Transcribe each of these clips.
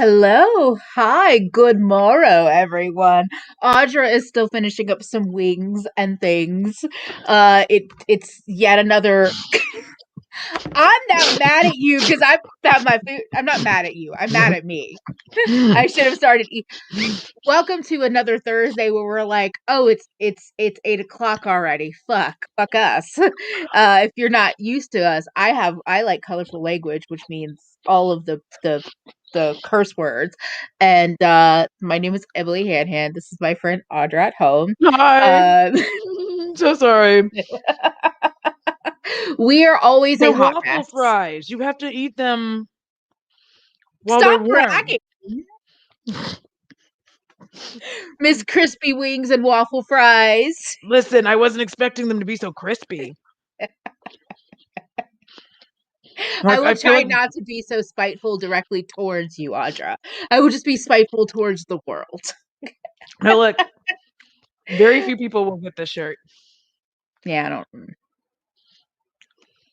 Hello. Hi. Good morrow, everyone. Audra is still finishing up some wings and things. It's yet another. I'm not mad at you because I have my food. I'm not mad at you. I'm mad at me. I should have started. Welcome to another Thursday where we're like, oh, it's 8 o'clock already. Fuck us. If you're not used to us, I like colorful language, which means all of the curse words. And my name is EmilyHanhan. This is my friend Audra at home. Hi. So sorry. We are always They're a hot waffle mess. fries. You have to eat them while Stop they're warm. bragging. Miss Crispy Wings and Waffle Fries. Listen, I wasn't expecting them to be so crispy. I will try not to be so spiteful directly towards you, Audra. I will just be spiteful towards the world. Now look, very few people will get this shirt. Yeah, I don't.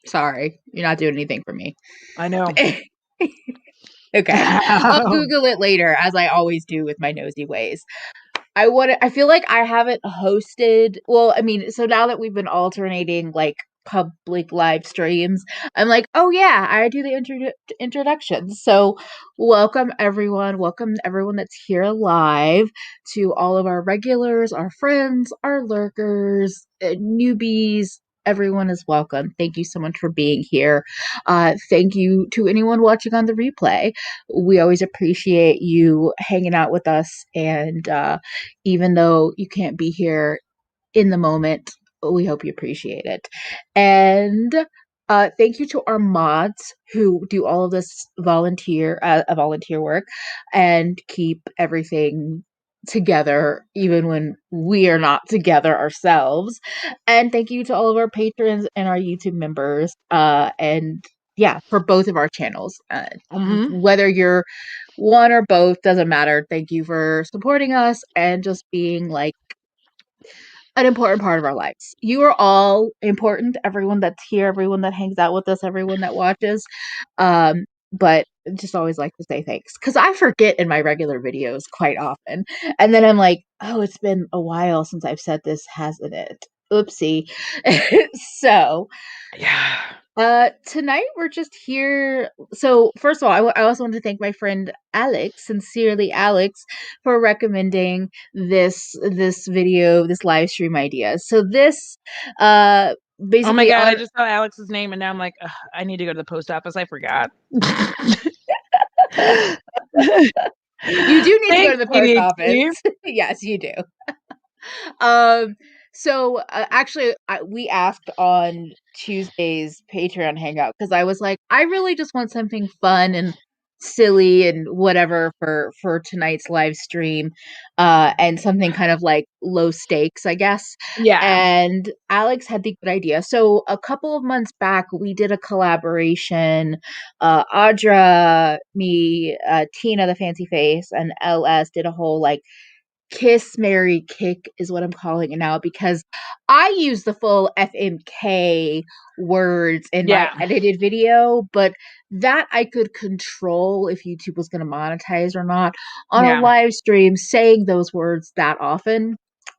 Sorry, you're not doing anything for me. I know. Okay, I'll Google it later, as I always do with my nosy ways. I feel like I haven't hosted. Well, I mean, so now that we've been alternating like public live streams, I'm like, oh yeah, I do the introductions. So welcome everyone that's here live, to all of our regulars, our friends, our lurkers, newbies. Everyone is welcome. Thank you so much for being here. Thank you to anyone watching on the replay. We always appreciate you hanging out with us, and even though you can't be here in the moment, we hope you appreciate it. And thank you to our mods who do all of this volunteer work and keep everything together even when we are not together ourselves. And thank you to all of our patrons and our YouTube members, and yeah, for both of our channels. Whether you're one or both, doesn't matter. Thank you for supporting us and just being like an important part of our lives. You are all important. Everyone that's here, everyone that hangs out with us, everyone that watches. But just always like to say thanks, because I forget in my regular videos quite often, and then I'm like, oh, it's been a while since I've said this, hasn't it? Oopsie. So yeah. Tonight we're just here. So first of all, I also want to thank my friend Alex, sincerely Alex, for recommending this video, this live stream idea. So this basically, oh my god, I just saw Alex's name and now I'm like, I need to go to the post office. I forgot. You do need to go to the post office. Yes, you do. So actually, we asked on Tuesday's Patreon hangout, because I was like, I really just want something fun and silly and whatever for tonight's live stream, and something kind of like low stakes, I guess. Yeah. And Alex had the good idea. So a couple of months back, we did a collaboration. Audra, me, Tina the Fancy Face, and LS did a whole like Kiss, Marry, Kick is what I'm calling it now, because I use the full FMK words in my edited video, but that I could control if YouTube was going to monetize or not. On a live stream, saying those words that often,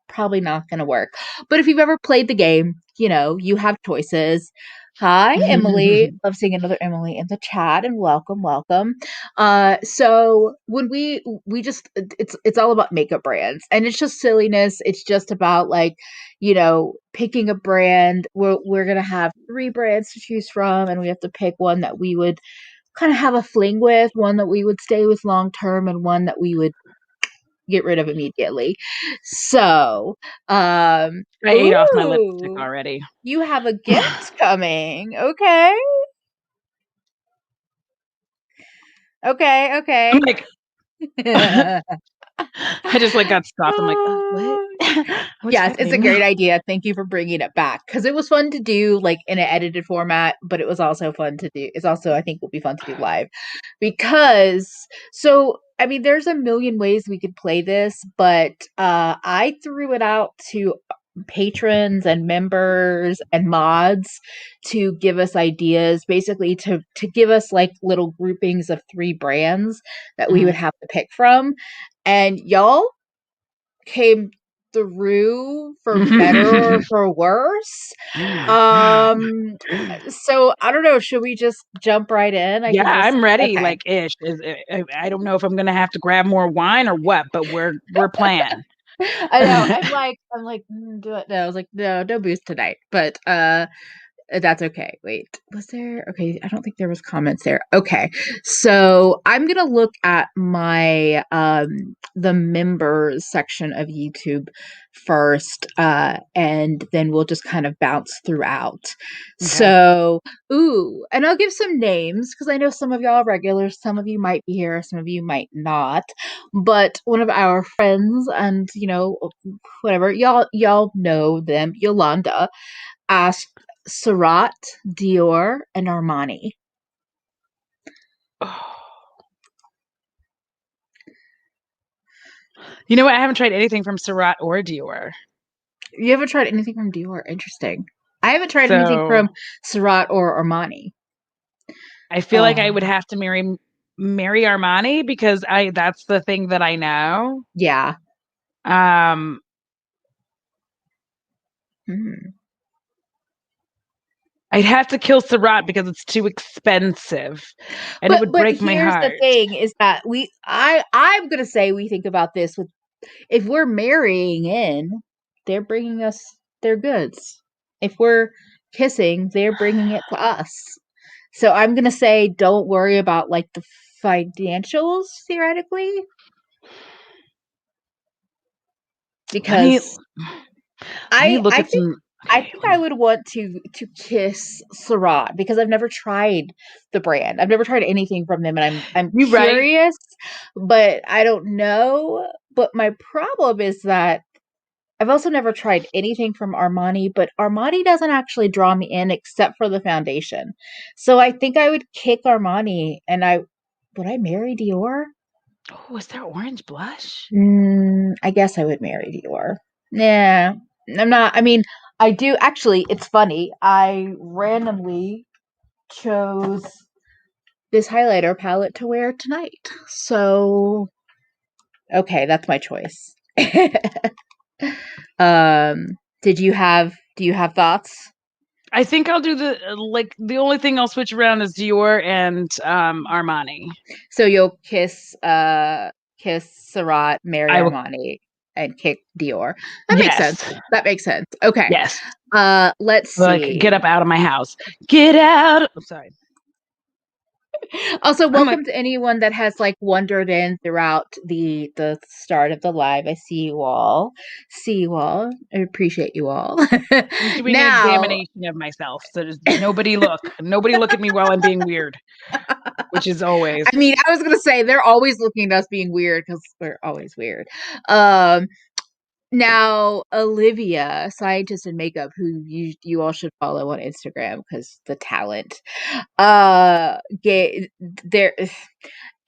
probably not going to work. But if you've ever played the game, you know, you have choices. Hi, Emily. Love seeing another Emily in the chat, and welcome. So when we just, it's all about makeup brands, and it's just silliness. It's just about like, you know, picking a brand. We're gonna have 3 brands to choose from, and we have to pick one that we would kind of have a fling with, one that we would stay with long term, and one that we would get rid of immediately. So I ate off my lipstick already. You have a gift coming. Okay. I'm like, I just like got stopped. I'm like, what? Yes, it's a great idea. Thank you for bringing it back, because it was fun to do like in an edited format, but it was also fun to do. It's also, I think, will be fun to do live, because so I mean, there's a million ways we could play this, but I threw it out to patrons and members and mods to give us ideas, basically to give us like little groupings of 3 brands that we would have to pick from. And y'all came through for better or for worse. So I don't know, should we just jump right in? I can just I'm ready. okay. Like ish. I don't know if I'm gonna have to grab more wine or what, but we're playing. I know. I'm like, do it. No, I was like, no booze tonight. But that's okay. Wait, was there? Okay, I don't think there was comments there. Okay, so I'm gonna look at my the members section of YouTube first, and then we'll just kind of bounce throughout. Okay. So, and I'll give some names because I know some of y'all are regulars, some of you might be here, some of you might not. But one of our friends, and whatever, y'all know them, Yolanda, asked Surat, Dior, and Armani. You know what? I haven't tried anything from Surat or Dior. You haven't tried anything from Dior? Interesting. I haven't tried anything from Surat or Armani. I feel like I would have to marry Armani because that's the thing that I know. Yeah. I'd have to kill Surat because it's too expensive, and it would break my heart. Here's the thing: is that I'm gonna say we think about this with if we're marrying in, they're bringing us their goods. If we're kissing, they're bringing it to us. So I'm gonna say, don't worry about like the financials theoretically, because I think I would want to kiss Surat because I've never tried the brand. I've never tried anything from them, and I'm curious, but I don't know. But my problem is that I've also never tried anything from Armani, but Armani doesn't actually draw me in except for the foundation. So I think I would kick Armani, and would I marry Dior? Oh, is there orange blush? I guess I would marry Dior. Yeah, I'm not. I mean, I do actually. It's funny. I randomly chose this highlighter palette to wear tonight. So, okay, that's my choice. Do you have thoughts? I think I'll do the only thing I'll switch around is Dior and Armani. So you'll kiss Surat, marry Armani, and kick Dior. That makes sense. That makes sense. Okay. Yes. Let's see. Like, get up out of my house. Get out. I'm sorry. Also, welcome to anyone that has like wandered in throughout the start of the live. I see you all. I appreciate you all. I'm doing an examination of myself, so just nobody look at me while I'm being weird, which is always. I mean, I was gonna say they're always looking at us being weird because we're always weird. Now, Olivia, scientist in makeup, who you all should follow on Instagram because the talent. There,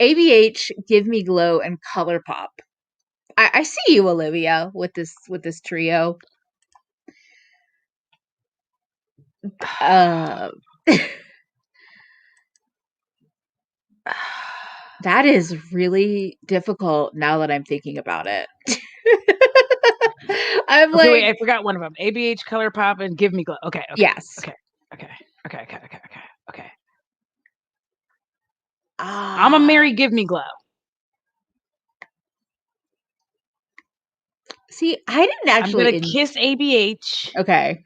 ABH, Give Me Glow, and ColourPop. I see you, Olivia, with this trio. That is really difficult now that I'm thinking about it. I'm like, wait, I forgot one of them. ABH, ColourPop, and Give Me Glow. Okay. Yes. Okay. I'm a Mary Give Me Glow. See, I didn't actually. I'm gonna kiss ABH. Okay.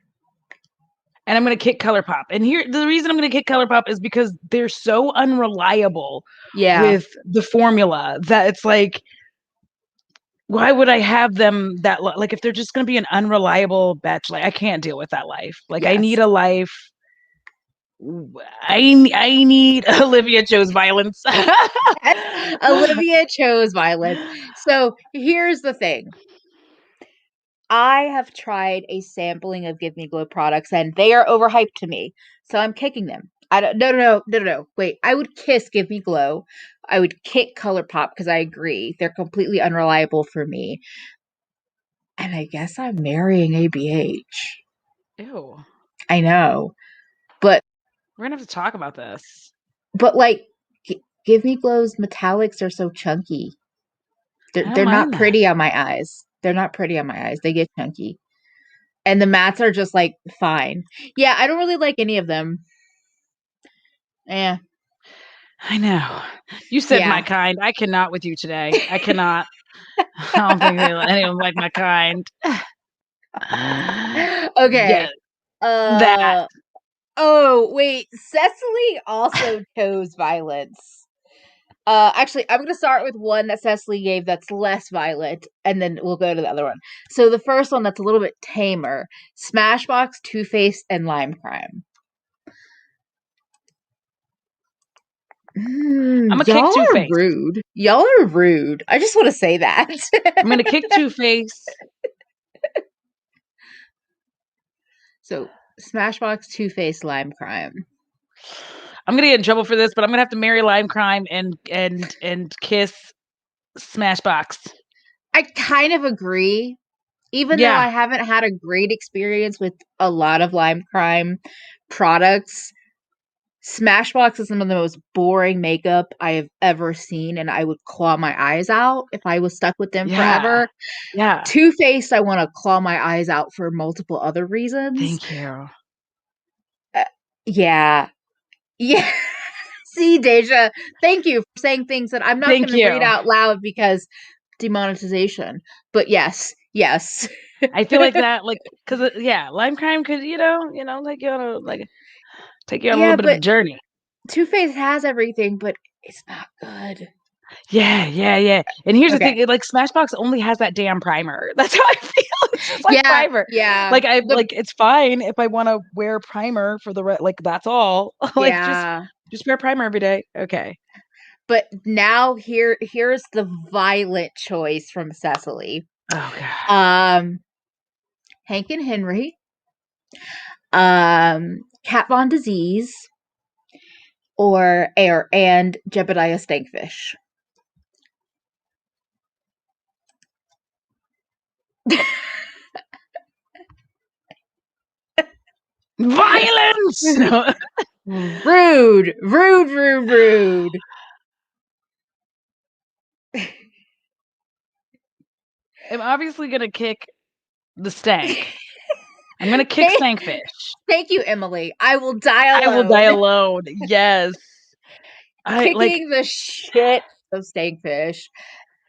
And I'm gonna kick ColourPop. And here, the reason I'm gonna kick ColourPop is because they're so unreliable. Yeah. With the formula that it's like, why would I have them that like if they're just gonna be an unreliable bitch? Like I can't deal with that life. Like yes. I need a life. I need Olivia chose violence. Olivia chose violence. So here's the thing. I have tried a sampling of Give Me Glow products and they are overhyped to me. So I'm kicking them. No. Wait, I would kiss Give Me Glow. I would kick ColourPop because I agree. They're completely unreliable for me. And I guess I'm marrying ABH. Ew. I know. But We're gonna have to talk about this. like Give Me Glow's metallics are so chunky. I don't They're not mind that. pretty on my eyes. They're not pretty on my eyes. They get chunky. And the mattes are just like fine. Yeah, I don't really like any of them. Yeah. I know. You said my Yeah. kind. I cannot with you today. I cannot. I don't think anyone like my kind. Okay. Yeah, that. Oh, wait. Cecily also chose violence. Actually, I'm gonna start with one that Cecily gave that's less violent, and then we'll go to the other one. So the first one that's a little bit tamer: Smashbox, Too Faced, and Lime Crime. I'm gonna kick Y'all Two are Face. rude. Y'all are rude. I just want to say that. I'm gonna kick Two Face. So Smashbox, Two Faced, Lime Crime. I'm gonna get in trouble for this, but I'm gonna have to marry Lime Crime and kiss Smashbox. I kind of agree. Even though Yeah, I haven't had a great experience with a lot of Lime Crime products, Smashbox is some of the most boring makeup I have ever seen, and I would claw my eyes out if I was stuck with them yeah, forever. yeah. Too Faced, I want to claw my eyes out for multiple other reasons. Thank you. Uh, yeah. Yeah. See, Deja, thank you for saying things that I'm not Thank going to read you. out loud because demonetization. But yes. I feel like that, like, cause yeah, Lime Crime could, like you on take you on a little Yeah, bit of a but journey. Two Face has everything, but it's not good. Yeah, yeah, yeah. And here's the Okay. thing, like Smashbox only has that damn primer. That's how I feel. It's just like Yeah, primer. yeah. Like it's fine if I want to wear primer for the like that's all. Like Yeah. just wear primer every day. Okay. But now here's the violent choice from Cecily. Oh god. Um Hank and Henry, Kat Von Disease, or Air and Jebediah Stankfish. Violence. No. Rude, rude, rude, rude. I'm obviously gonna kick the stank. I'm gonna kick thank, Stankfish. thank you, Emily. I will die I will die alone. alone. Yes. I like Kicking the shit of Stankfish.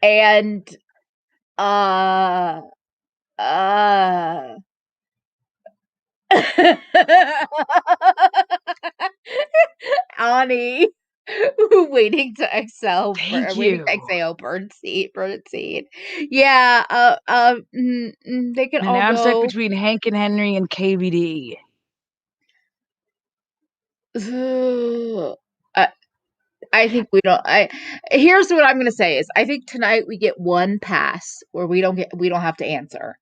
And uh uh Ani, waiting to exhale, thank waiting you. to exhale, burn seed. Yeah, they can And all now I'm stuck go. between Hank and Henry and KVD. I, I think we don't. Here's what I'm gonna say is I think tonight we get one pass where we don't have to answer.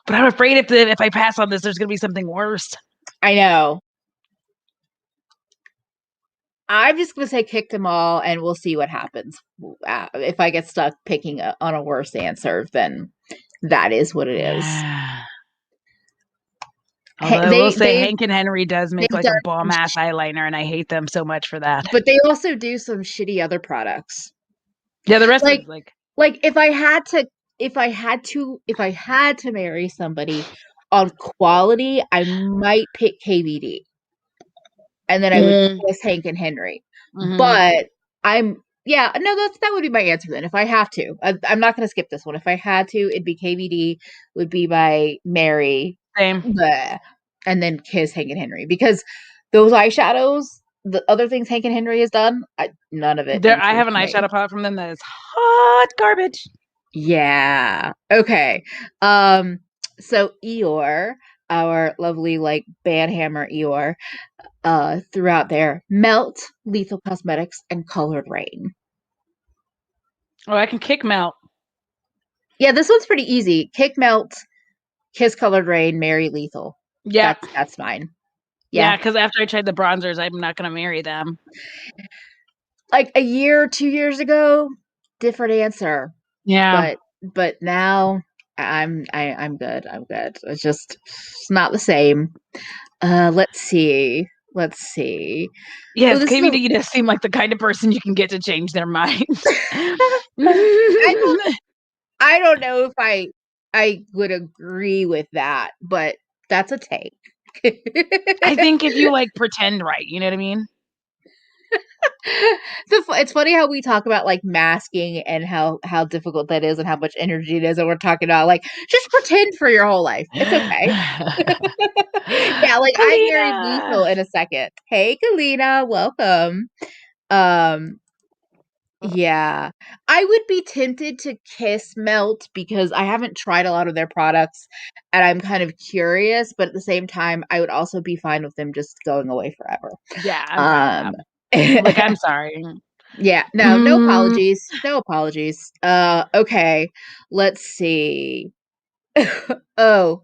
But I'm afraid if I pass on this, there's gonna be something worse. I know. I'm just gonna say kick them all, and we'll see what happens. If I get stuck picking on a worse answer, then that is what it is. Yeah. Although I will They say Hank and Henry does make they've like a done, bomb ass eyeliner, and I hate them so much for that. but they also do some shitty other products. Yeah, the rest Like is like if I had to marry somebody on quality, I might pick KVD, and then I would kiss Hank and Henry. mhm. But that would be my answer then. If I have to, I'm not going to skip this one. If I had to, it'd be KVD, would be my Mary, Same. bleh, and then kiss Hank and Henry because those eyeshadows, the other things Hank and Henry has done, none of it I have intrigues an me. eyeshadow palette from them that is hot garbage. Yeah. Okay. So Eeyore, our lovely like bandhammer Eeyore, throughout there, Melt, Lethal Cosmetics, and Colored Rain. Oh, I can kick Melt. Yeah, this one's pretty easy. Kick Melt, Kiss Colored Rain, Marry Lethal. Yeah. That's mine. Yeah, Yeah. because after I tried the bronzers, I'm not gonna marry them. Like a year, 2 years ago, different answer. Yeah. But but now I'm good. I'm good. It's not the same. Let's see. Let's see. Oh, Yes, this is Katie, you just seem like the kind of person you can get to change their mind. I don't know if I would agree with that, but that's a take. I think if you like pretend right, you know what I mean? It's funny how we talk about like masking and how difficult that is and how much energy it is, and we're talking about like just pretend for your whole life. It's okay. Yeah, like I married Kalina. lethal in a second. Hey, Kalina, welcome. Um, yeah, I would be tempted to kiss Melt because I haven't tried a lot of their products, and I'm kind of curious. But at the same time, I would also be fine with them just going away forever. Yeah, I'm fine with that. Um, Like, I'm sorry. yeah, no Mm, apologies, no apologies. Okay, let's see. Oh,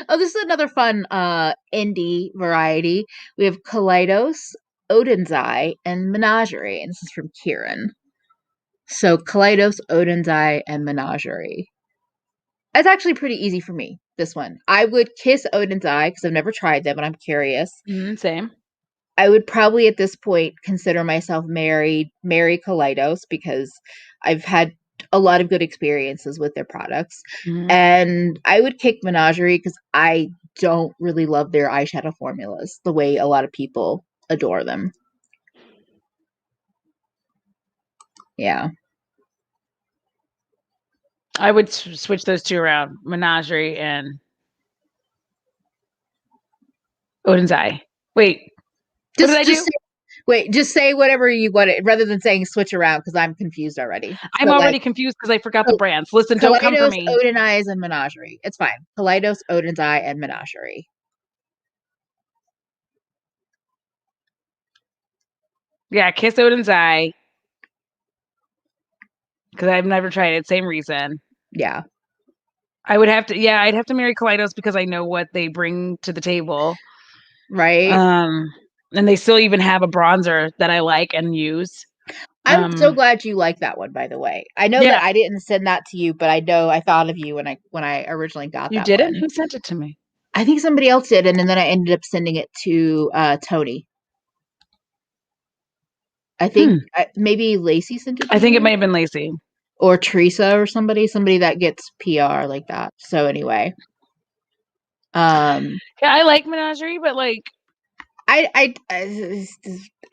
oh, this is another fun indie variety. We have Kaleidos, Odin's Eye, and Menagerie. And this is from Kieran. So Kaleidos, Odin's Eye, and Menagerie. It's actually pretty easy for me, this one. I would kiss Odin's Eye because I've never tried them and I'm curious. same. I would probably at this point consider myself marry Kaleidos because I've had a lot of good experiences with their products. Mhm. And I would kick Menagerie because I don't really love their eyeshadow formulas the way a lot of people adore them. Yeah. I would switch those two around, Menagerie and Odin's Eye. Wait, what did I do? Just say whatever you want it rather than saying switch around because I'm confused already. I'm So like already confused because I forgot the brands. Listen, don't come for Kaleidos, me. Odin Eyes, and Menagerie. It's fine. Kaleidos, Odin's Eye, and Menagerie. Yeah, kiss Odin's Eye because I've never tried it. Same reason. Yeah. I would have to, yeah, I'd have to marry Kaleidos because I know what they bring to the table. Right. And they still even have a bronzer that I like and use. I'm so glad you like that one, by the way. I know Yeah, that I didn't send that to you, but I know I thought of you when I originally got you that didn't? one. Who sent it to me? I think somebody else did, and then I ended up sending it to Tony. I think maybe Lacey sent it to I think it you may have been Lacey. or Teresa or somebody that gets PR like that. So anyway, um, Yeah, I like Menagerie, but like, I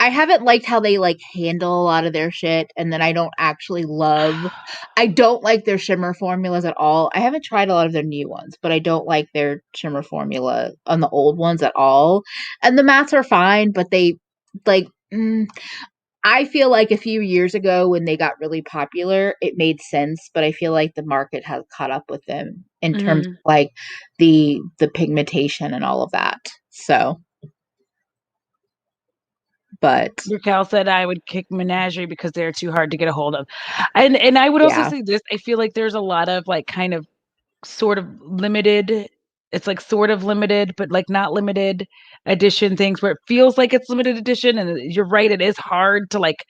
haven't liked how they like handle a lot of their shit, and then I don't actually love. I don't like their shimmer formulas at all. I haven't tried a lot of their new ones, but I don't like their shimmer formula on the old ones at all. And the mattes are fine, but they like. I feel like a few years ago when they got really popular, it made sense, but I feel like the market has caught up with them in terms of like the pigmentation and all of that. So, but Raquel said I would kick Menagerie because they're too hard to get a hold of. And I would also yeah. say this, I feel like there's a lot of like kind of sort of limited, it's like sort of limited, but like not limited edition things where it feels like it's limited edition. And you're right, it is hard to like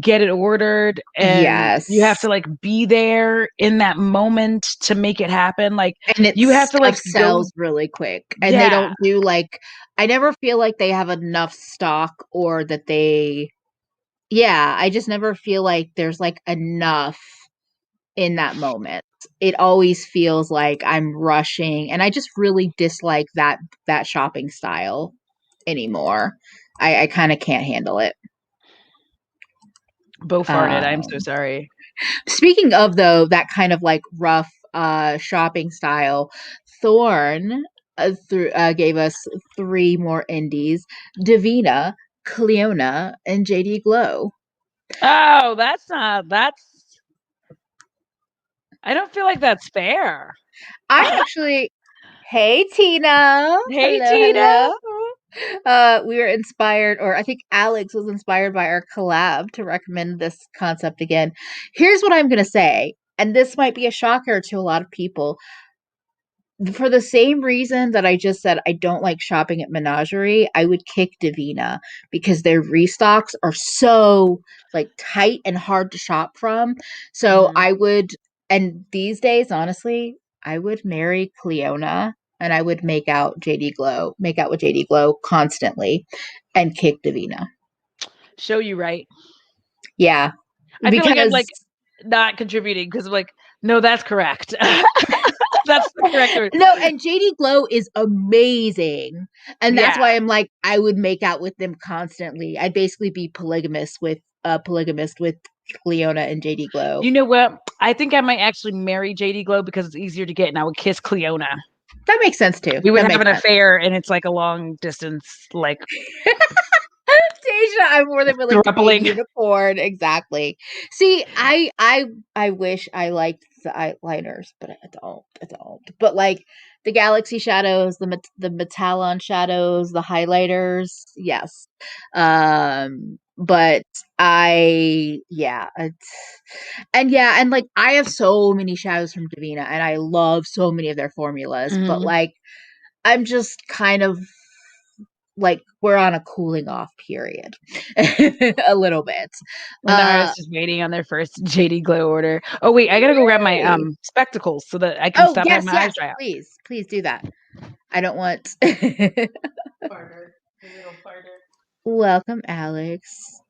get it ordered and you have Yes. to like be there in that moment to make it happen. Like And it you have to like stuff go, sells really quick. And they yeah. don't do like I never feel like they have enough stock or that they yeah, I just never feel like there's like enough in that moment. It always feels like I'm rushing and I just really dislike that shopping style anymore. I kind of can't handle it. Bo farted. I'm so Um, sorry. Speaking of though, that kind of like rough shopping style, Thorn gave us three more indies: Davina, Cleona, and JD Glow. Oh, that's I don't feel like that's fair. I actually, hey Tina, Hey, hello, Tina. hello. We were inspired, or I think Alex was inspired by our collab to recommend this concept again. Here's what I'm gonna say, and this might be a shocker to a lot of people. For the same reason that I just said I don't like shopping at Menagerie, I would kick Davina because their restocks are so like tight and hard to shop from. So Mhm. I would and these days, honestly, I would marry Cleona and I would make out with JD Glow constantly and kick Davina. Show you right. Yeah. I feel like I'm Because like not contributing because like, no, that's correct. That's the correct word. no, and JD Glow is amazing. And that's why Yeah. I'm like, I would make out with them constantly. I'd basically be polygamist with Cleona and JD Glow. You know what? I think I might actually marry JD Glow because it's easier to get, and I would kiss Cleona. That makes sense too. We would That have an makes sense. affair, and it's like a long distance, like Deja, I'm more than willing to be a thruppling. unicorn. Exactly. See, I wish I liked the eyeliners, but I don't. But like the galaxy shadows, the Metallon shadows, the highlighters, yes. But and like I have so many shadows from Davina, and I love so many of their formulas. But like I'm just kind of like we're on a cooling off period a little bit. Nara's just waiting on their first JD Glow order. Oh wait, I gotta go grab my spectacles so that I can stop having my eyes dry out. Please do that. I don't want Farter, a little farter. Welcome, Alex.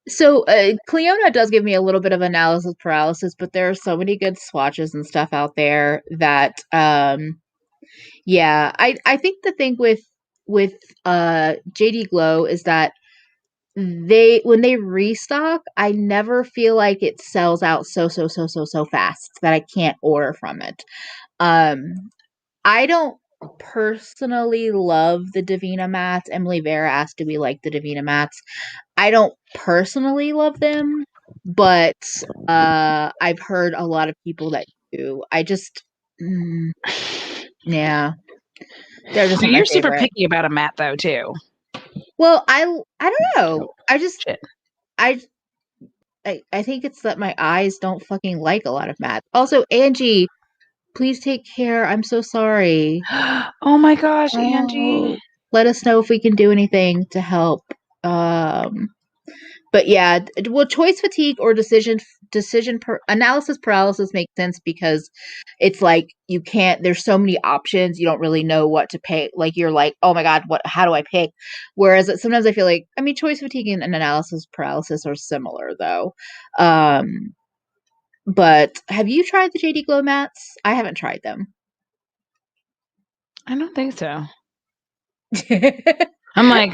So Cleona does give me a little bit of analysis paralysis, but there are so many good swatches and stuff out there that yeah, I think the thing with JD Glow is that when they restock, I never feel like it sells out so fast that I can't order from it. I don't personally love the Davina mats. Emily Vera asked, do we like the Davina mats? I don't personally love them, but I've heard a lot of people that do. I just yeah. They're just You're super picky about a mat though too. Well, I don't know. I just Shit. I think it's that my eyes don't fucking like a lot of mats. Also, Angie, please take care. I'm so sorry. Oh my gosh, Angie. Let us know if we can do anything to help. But yeah, well, choice fatigue or analysis paralysis makes sense because it's like you can't. There's so many options, you don't really know what to pick. Like you're like, oh my god, how do I pick? Whereas sometimes I feel like, I mean, choice fatigue and analysis paralysis are similar though. But have you tried the JD Glow mats? I haven't tried them. I don't think so. I'm like,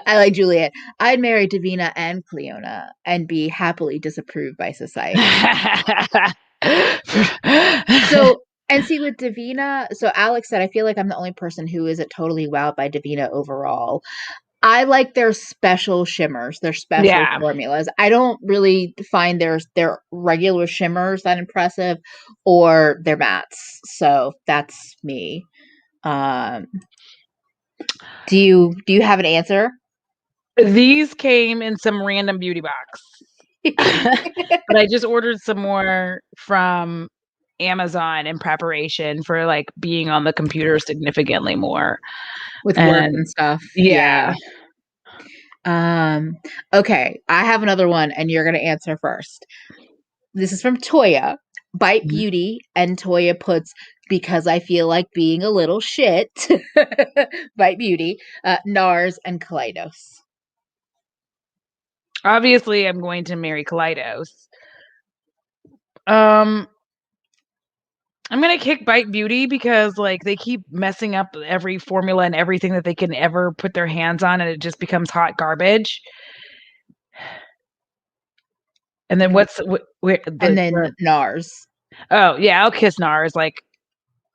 I like Juliet. I'd marry Davina and Cleona and be happily disapproved by society. And see with Davina, so Alex said, I feel like I'm the only person who isn't totally wowed by Davina overall. I like their special shimmers, their special formulas. I don't really find their regular shimmers that impressive or their mattes. So that's me. Do you have an answer? These came in some random beauty box. But I just ordered some more from Amazon in preparation for like being on the computer significantly more with work and stuff. Yeah. Okay, I have another one and you're going to answer first. This is from Toya. Bite Beauty, and Toya puts, because I feel like being a little shit. Bite Beauty, NARS, and Kaleidos. Obviously, I'm going to marry Kaleidos. I'm gonna kick Bite Beauty because like they keep messing up every formula and everything that they can ever put their hands on, and it just becomes hot garbage. And then then NARS. Oh yeah, I'll kiss NARS. Like,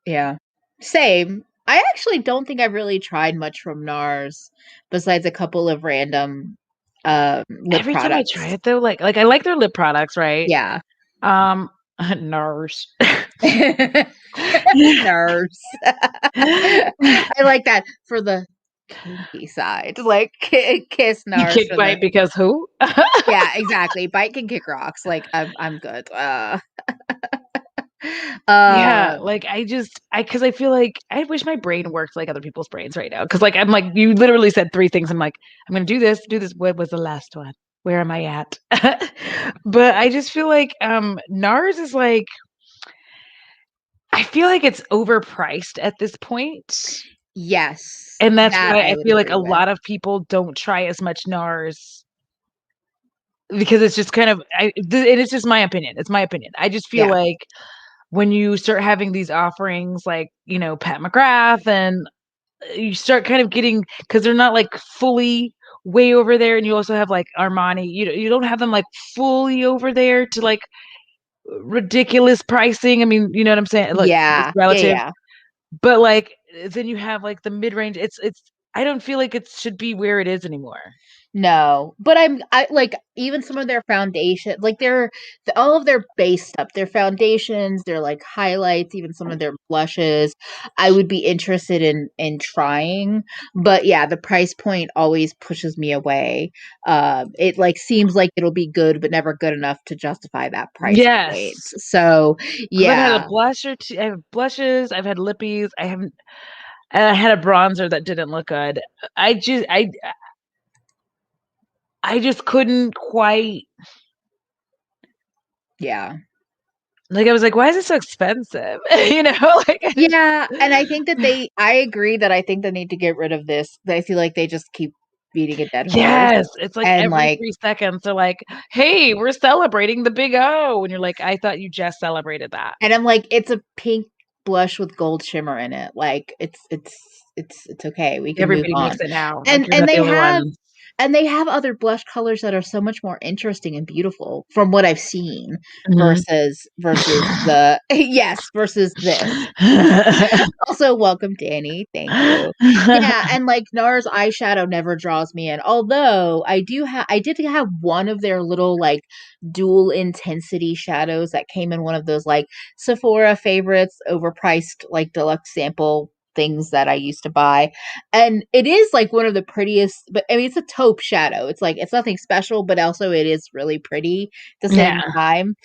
yeah, same. I actually don't think I've really tried much from NARS besides a couple of random lip every products. time I try it though, like I like their lip products, right? Yeah. NARS. NARS. I like that for the kinky side. Like kiss NARS. Kick Bite because who? Yeah, exactly. Bite can kick rocks. Like I'm good. Yeah, like because I feel like I wish my brain worked like other people's brains right now. Because like I'm like, you literally said 3 things. I'm like, I'm gonna do this. What was the last one? Where am I at? But I just feel like NARS is like, I feel like it's overpriced at this point. Yes, And that's that why I I would feel like agree a with. lot of people don't try as much NARS because it's just kind of and it's just my opinion. It's my opinion. I just feel Yeah. like when you start having these offerings like, Pat McGrath, and you start kind of getting, because they're not like fully way over there, and you also have like Armani, you don't have them like fully over there to like ridiculous pricing. I mean, you know what I'm saying? Like, it's Yeah. Yeah. relative. Yeah. But like then you have like the mid-range. It's I don't feel like it should be where it is anymore. No, but I like even some of their foundation, like all of their base stuff, their foundations, their like highlights, even some of their blushes, I would be interested in trying. But yeah, the price point always pushes me away. It like seems like it'll be good, but never good enough to justify that price point. Yes. So Because I've had a yeah, blush or two. I have blushes. I've had lippies. I haven't. And I had a bronzer that didn't look good. I just, I just couldn't quite. yeah. Like, I was like, why is it so expensive? Like, Yeah, and I agree that I think they need to get rid of this. I feel like they just keep beating a dead horse. yes, it's like And every like 3 seconds they're like, hey, we're celebrating the big O. And you're like, I thought you just celebrated that. and I'm like, it's a pink blush with gold shimmer in it. Like it's okay. We can move Everybody makes on. it now. Like, And you're not the only one. they have other blush colors that are so much more interesting and beautiful from what I've seen Mhm. versus the yes, versus this. Also, welcome, Danny. Thank you. Yeah, and like NARS eyeshadow never draws me in. Although I did have one of their little like dual intensity shadows that came in one of those like Sephora favorites, overpriced like deluxe sample things that I used to buy. And it is like one of the prettiest, but I mean it's a taupe shadow. It's like it's nothing special, but also it is really pretty at the same Yeah. time.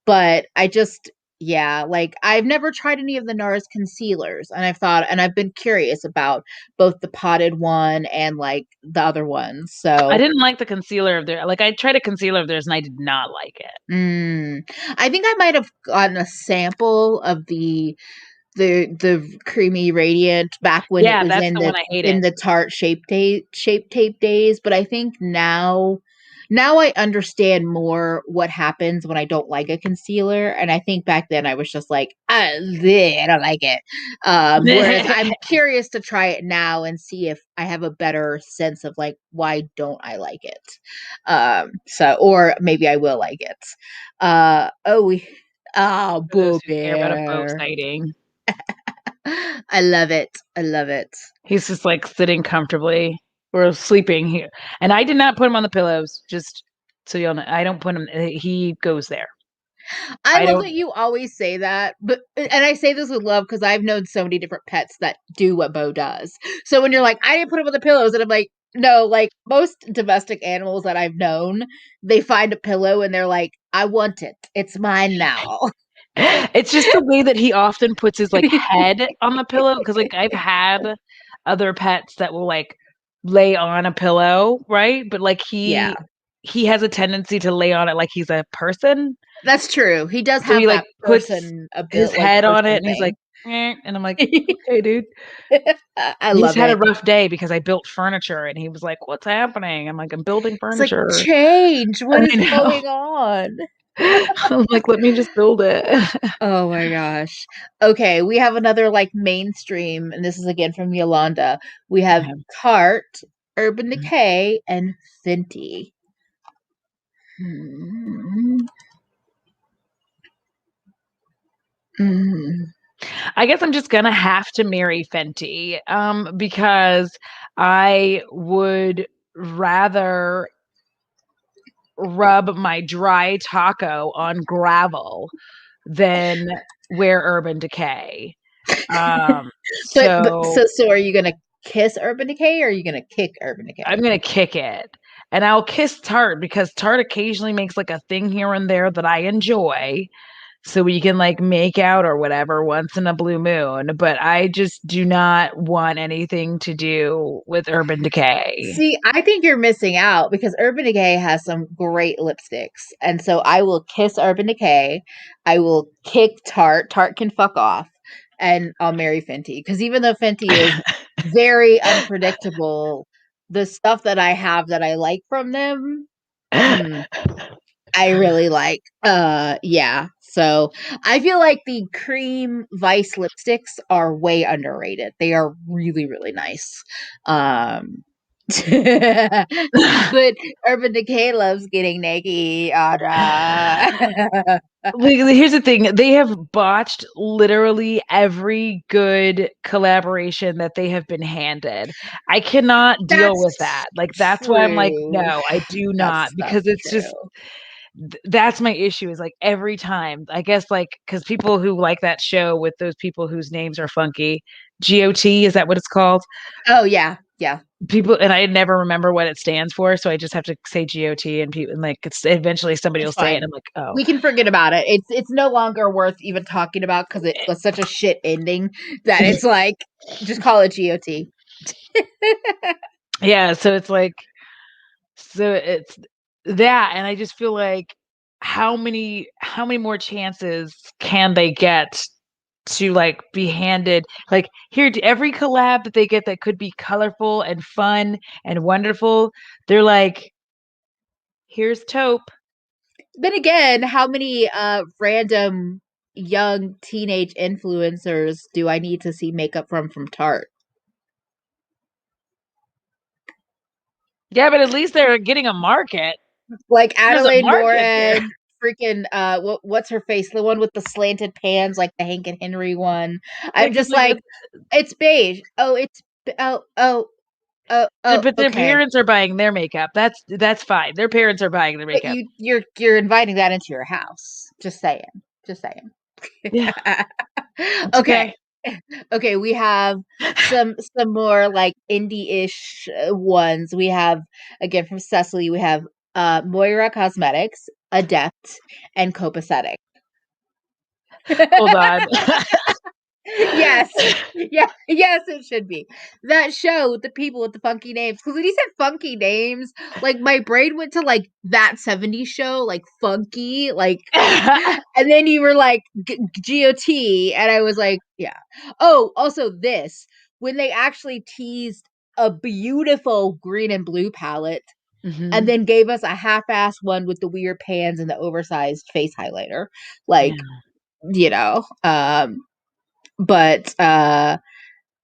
But I just yeah, like I've never tried any of the NARS concealers, and I've been curious about both the potted one and like the other ones. I So, didn't like the concealer of theirs. Like, I tried a concealer of theirs and I did not like it. mm, I think I might have gotten a sample of the creamy radiant back when it Yeah, was that's the one I in hated. the Tarte shape tape days, but I think now I understand more what happens when I don't like a concealer, and I think back then I was just like, bleh, I don't like it. Whereas I'm curious to try it now and see if I have a better sense of like why don't I like it. So or maybe I will like it. Oh, For those Boo who care about a faux Bear. sighting. I love it. I love it. He's just like sitting comfortably or sleeping here. And I did not put him on the pillows, just so y'all know. I don't put him, he goes there. I I love don't. that you always say that, but and I say this with love because I've known so many different pets that do what Bo does. So when you're like, I didn't put him on the pillows, and I'm like, no, like most domestic animals that I've known, they find a pillow and they're like, I want it. It's mine now. It's just the way that he often puts his like head on the pillow. Cause like I've had other pets that will like lay on a pillow, right? But like Yeah, he has a tendency to lay on it like he's a person. that's true. He does So he have like that puts person a his bit like head on it person and he's like, thing. eh, and I'm like, okay, dude. I He just love had a it. rough day because I built furniture and he was like, what's happening? I'm like, I'm building It's like furniture. change. What I is know. going on? I'm like, let me just build it. Oh my gosh. Okay, we have another like mainstream, and this is again from Yolanda. We have Okay. Tarte, Urban Decay, and Fenty. Hmm. Mm. I guess I'm just gonna have to marry Fenty, because I would rather rub my dry taco on gravel than wear Urban Decay. But So so are you gonna kiss Urban Decay or are you gonna kick Urban I'm Decay? gonna kick it. And I'll kiss Tarte because Tarte occasionally makes like a thing here and there that I enjoy. so we can like make out or whatever once in a blue moon, but I just do not want anything to do with Urban Decay. See, I think you're missing out because Urban Decay has some great lipsticks. And so I will kiss Urban Decay. I will kick Tarte. Tarte can fuck off. And I'll marry Fenty. Because even though Fenty is very unpredictable, the stuff that I have that I like from them, I really like. Yeah. So I feel like the cream Vice lipsticks are way underrated. They are really, really nice. Um but Urban Decay loves getting naked, Audra. Here's the thing. They have botched literally every good collaboration that they have been handed. I cannot deal with That's that. Like, that's why I'm like, true. no, I do not, That's because it's true. just, that's my issue is like every time, I guess, like, because people who like that show with those people whose names are funky, GOT, is that what it's called? Oh yeah, yeah. People, and I never remember what it stands for, so I just have to say GOT, and people, and like, it's eventually somebody will It's say it, and fine. I'm like, oh. We can forget about it. It's no longer worth even talking about because it was such a shit ending that it's like just call it GOT. Yeah, so it's like, so it's that, and I just feel like how many more chances can they get to like be handed like here to every collab that they get that could be colorful and fun and wonderful, they're like, here's taupe. Then again, how many random young teenage influencers do I need to see makeup from Tarte? Yeah, but at least they're getting a market. Like There's a Adelaide market there. Morin, freaking what's her face? The one with the slanted pans, like the Hank and Henry one. Yeah, I'm because just like like, it's beige. Oh, it's oh, but their okay. parents are buying their makeup. That's fine. Their parents are buying their But makeup. you're inviting that into your house. Just saying. Just saying. Yeah, it's Okay. okay. Okay, we have some more like indie-ish ones. We have again from Cecily, we have Moira Cosmetics, Adept, and Copacetic. Hold on. Yes. Yeah, yes, it should be. That show with the people with the funky names. Because when he said funky names, like my brain went to like that 70s show, like funky, like, and then you were like GOT, and I was like, yeah. Oh, also this, when they actually teased a beautiful green and blue palette and Hmm. then gave us a half-ass one with the weird pans and the oversized face highlighter. Like, Yeah. you know, but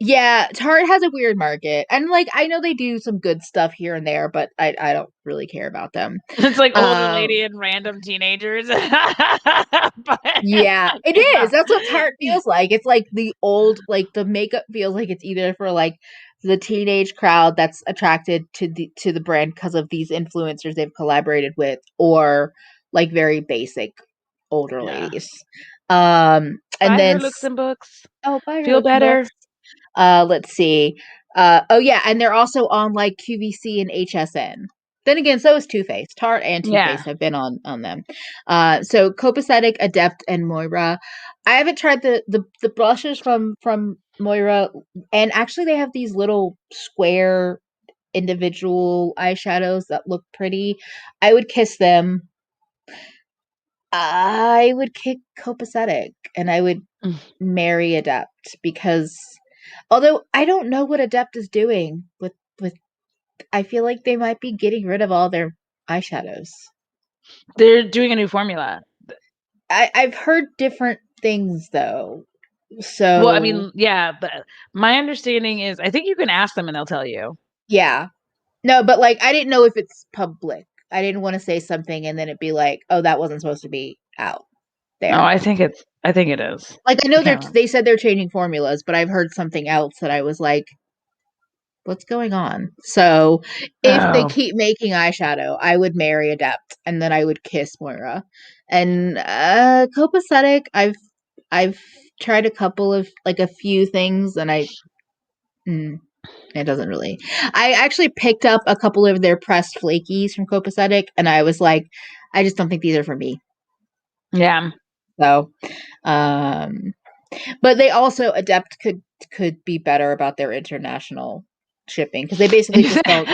yeah, Tarte has a weird market. And like I know they do some good stuff here and there, but I don't really care about them. It's like older Um lady and random teenagers. But yeah, it is. yeah. That's what Tarte feels like. It's like the old like the makeup feels like it's either for like the teenage crowd that's attracted to the brand because of these influencers they've collaborated with, or like very basic older Yeah. ladies. And Buy then her looks and books. oh, buy her Feel looks and better. books. Let's see. Oh yeah, and they're also on like QVC and HSN. Then again, so is Too Faced. Tarte and Too Yeah. Faced have been on them. So Copacetic, Adept, and Moira. I haven't tried the blushes from Moira, and actually they have these little square individual eyeshadows that look pretty. I would kiss them. I would kick Copacetic, and I would Mm. marry Adept because although I don't know what Adept is doing with I feel like they might be getting rid of all their eyeshadows. They're doing a new formula. I've heard different things though. Well, I So mean, yeah, but my understanding is I think you can ask them and they'll tell you. yeah. No, but like I didn't know if it's public. I didn't want to say something and then it'd be like, oh, that wasn't supposed to be out Oh, there. I think it is. Like I I know can't remember. they said they're changing formulas, but I've heard something else that I was like, what's going on? So if they Oh, keep making eyeshadow, I would marry Adept and then I would kiss Moira. And Copacetic, I've tried a couple of like a few things and it doesn't really. I actually picked up a couple of their pressed flakies from Copacetic and I was like, I just don't think these are for me. yeah. So, but they also Adept could be better about their international shipping because they basically just don't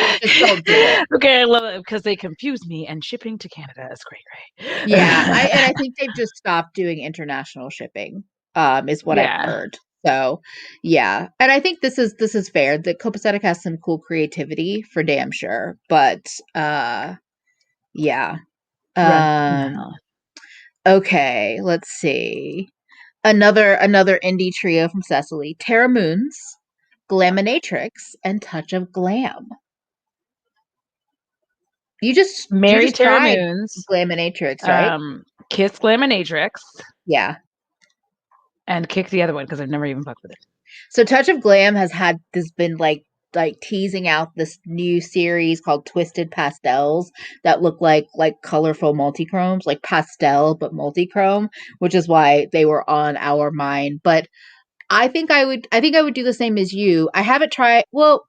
do it. Okay, I love it because they confuse me, and shipping to Canada is great, right? Yeah, I think they've just stopped doing international shipping. Is what I've Yeah. heard. So, yeah, and I think this is fair. The Copacetic has some cool creativity for damn sure, but yeah. Run. Okay, let's see. Another indie trio from Cecily: Terra Moons, Glaminatrix, and Touch of Glam. You Mary just Terra tried Moons, Glaminatrix, right? Kiss Glaminatrix, Yeah. and kick the other one because I've never even fucked with it. So Touch of Glam has had this been like teasing out this new series called Twisted Pastels that look like colorful multichromes, like pastel but multichrome, which is why they were on our mind. But I think I would do the same as you. I haven't tried. Well,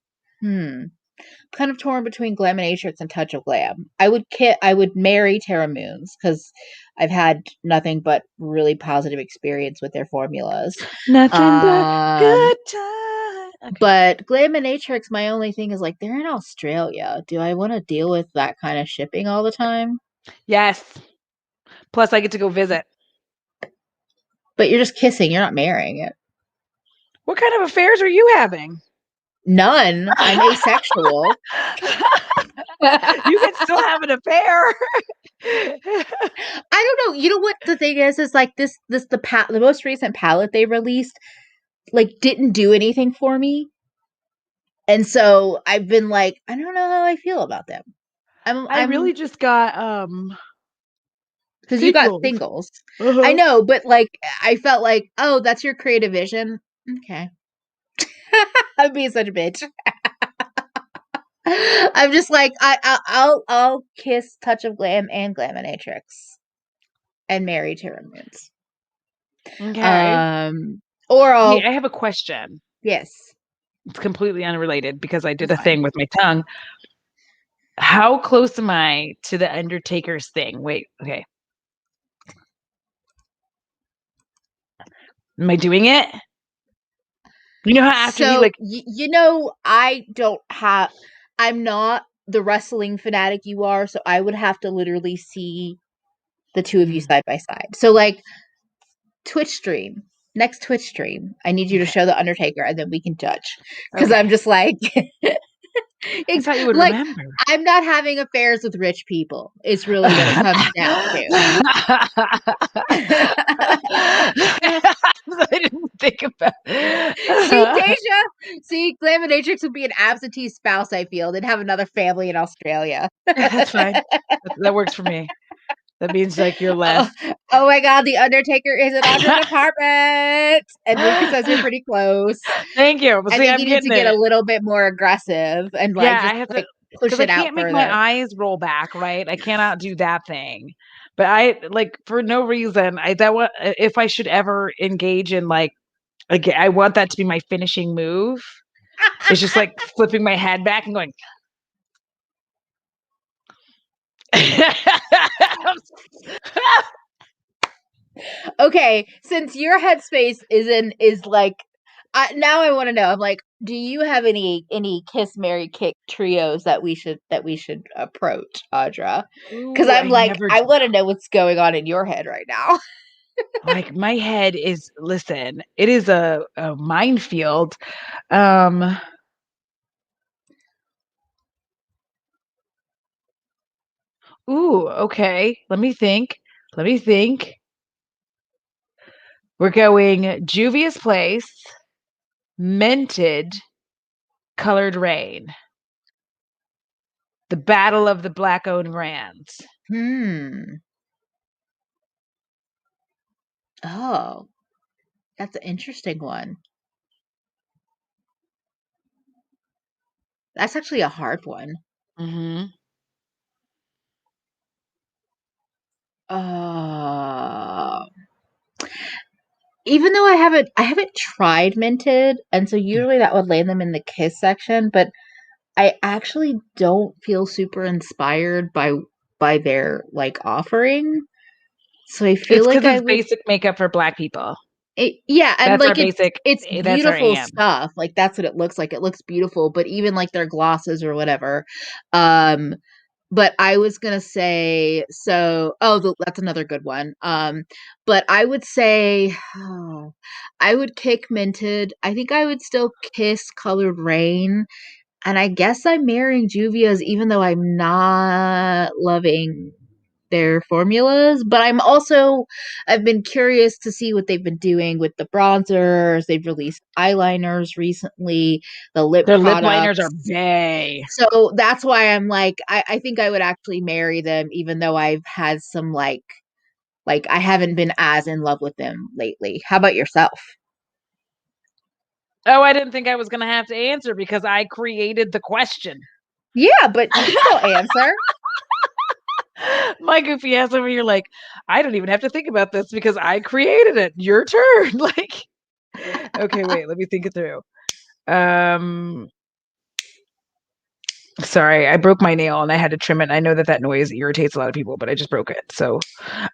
kind of torn between Glaminatrix and Touch of Glam. I would marry Terra Moons because I've had nothing but really positive experience with their formulas. Nothing but Um, good time. Okay. but Glaminatrix, my only thing is like they're in Australia. Do I want to deal with that kind of shipping all the time? Yes. Plus, I get to go visit. But you're just kissing. You're not marrying it. What kind of affairs are you having? None. I'm asexual. You can still have an affair. I don't know. You know what the thing is like the most recent palette they released like didn't do anything for me. And so I've been like, I don't know how I feel about them. I really I'm just got because you got singles. singles. I Uh-huh. know, but like I felt like, oh, that's your creative vision. Okay. I'm being such a bitch. I'm just like I'll kiss Touch of Glam and Glaminatrix and marry Terra Moons. Okay. Or Wait, I'll I have a question. yes. It's completely unrelated because I did That's a fine. thing with my tongue. How close am I to the Undertaker's thing? Wait, okay. Am I doing it? You know how after he So like I'm not the wrestling fanatic you are, so I would have to literally see the two of you side by side. So like Twitch stream, next Twitch stream, I need you to okay. show the Undertaker and then we can judge. Because Okay. I'm just like I thought you would like remember. I'm not having affairs with rich people. It's really what it comes down to. I didn't think about See, Deja, see, Glaminatrix would be an absentee spouse, I feel. They'd have another family in Australia. That's fine. That works for me. That means like you're Oh, less. oh my God, the Undertaker is in Audra's apartment. And Rufus says you're pretty close. Thank you. I See, think I'm you need to getting get a it. little bit more aggressive and like Yeah, just I have to like push because I it out can't make my further. eyes roll back, right? I cannot do that thing. But I like for no reason. If I should ever engage in like I want that to be my finishing move. It's just like flipping my head back and going. Okay, since your headspace is like now I want to know. I'm like, do you have any kiss Mary kick trios that we should approach, Audra? Because Ooh, I'm I like, never I want to know what's going on in your head right now. like my head is listen, it is a minefield. Um ooh, okay. Let me think. Let me think. We're going Juvia's Place, Mented, Colored Rain. The Battle of the Black Owned Brands. Hmm. Oh, that's an interesting one. That's actually a hard one. Mm-hmm. Uh, even though I haven't tried minted, and so usually that would land them in the kiss section, but I actually don't feel super inspired by their like offering. So I feel It's like because I it's would basic makeup for Black people. yeah, and That's our like basic. it's That's our beautiful AM. stuff. Like that's what it looks like. It looks beautiful, but even like their glosses or whatever. Um but I was gonna say that's another good one. But I would say I would kick Minted. I think I would still kiss Colored Rain. And I guess I'm marrying Juvia's even though I'm not loving their formulas, but I've been curious to see what they've been doing with the bronzers. They've released eyeliners recently, the lip Their lip liners are products. bae. So that's why I'm like, I think I would actually marry them, even though I've had some like I haven't been as in love with them lately. How about yourself? Oh, I didn't think I was going to have to answer because I created the question. Yeah, but you can still answer. My goofy ass over here, like, I don't even have to think about this because I created it. Your turn. Like, okay, wait, let me think it through. Sorry, I broke my nail and I had to trim it. I know that noise irritates a lot of people, but I just broke it. So,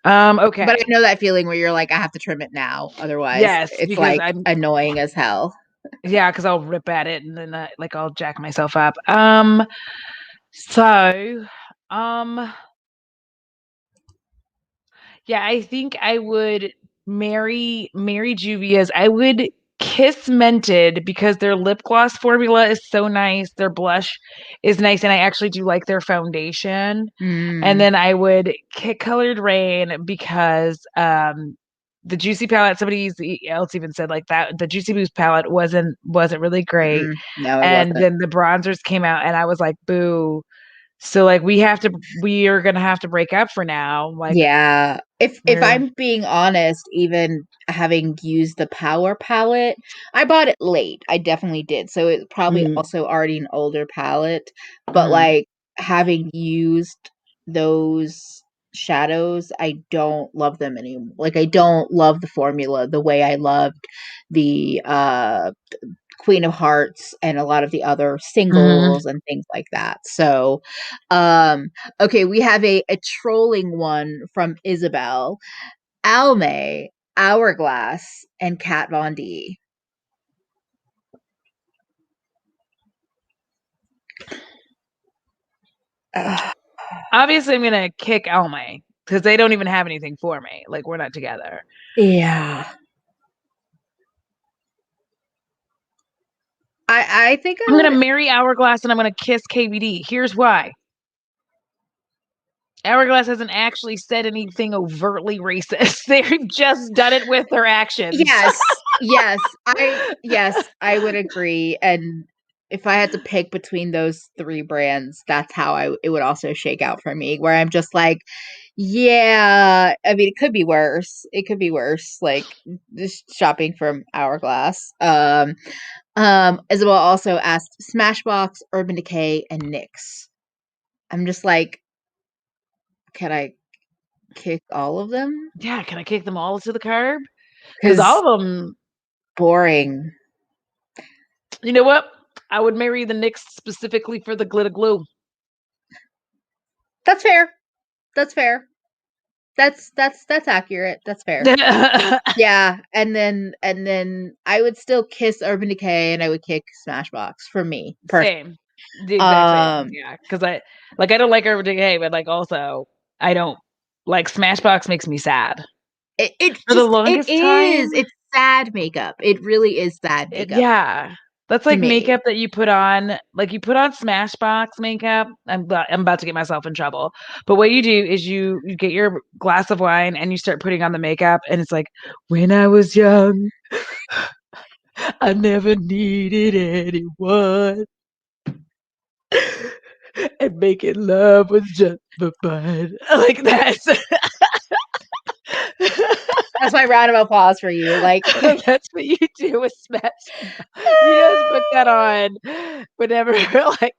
okay. But I know that feeling where you're like, I have to trim it now. Otherwise, Yes, it's because like annoying as hell. yeah, because I'll rip at it and then like I'll jack myself up. So, um, yeah, I think I would marry Juvia's. I would kiss Mented because their lip gloss formula is so nice. Their blush is nice, and I actually do like their foundation. And Mm, then I would kick Colored Rain because the Juicy palette, somebody else even said like that the Juicy Boost palette wasn't really great. no, it And wasn't. then the bronzers came out and I was like, boo. So like we are gonna have to break up for now. Like Yeah. If we're I'm being honest, even having used the Power palette, I bought it late. I definitely did. So it's probably mm, also already an older palette. But mm, like having used those shadows, I don't love them anymore. Like I don't love the formula the way I loved the Queen of Hearts and a lot of the other mhm. singles and things like that. So, okay, we have a trolling one from Isabel, Alme, Hourglass, and Kat Von D. Obviously I'm gonna kick Elme because they don't even have anything for me. Like we're not together. Yeah. I think I I'm gonna would. marry Hourglass and I'm gonna kiss KVD. Here's why. Hourglass hasn't actually said anything overtly racist. They've just done it with their actions. Yes, I would agree. And if I had to pick between those three brands, that's how it would also shake out for me. Where I'm just like, yeah, I mean, it could be worse. It could be worse. Like just shopping from Hourglass. Isabel also asked Smashbox, Urban Decay, and NYX. I'm just like, can I kick all of them? Yeah, can I kick them all to the curb? Because Because all of them, boring. you know what? I would marry the Knicks specifically for the glitter glue. That's fair. That's fair. That's accurate. That's fair. Yeah, and then I would still kiss Urban Decay and I would kick Smashbox for me personally. Same. The exact same. Um, Yeah. Because I don't like Urban Decay, but like also I don't like Smashbox makes me sad. it For the just it longest is. time, It's sad makeup. It really is sad makeup yeah. That's to like me. makeup that you put on, like you put on Smashbox makeup. I'm about to get myself in trouble. But what you do is you get your glass of wine and you start putting on the makeup, and it's like, when I was young, I never needed anyone, and making love was just for fun. Like that. That's my round of applause for you. Like That's what you do with Smash. You just put that on whenever like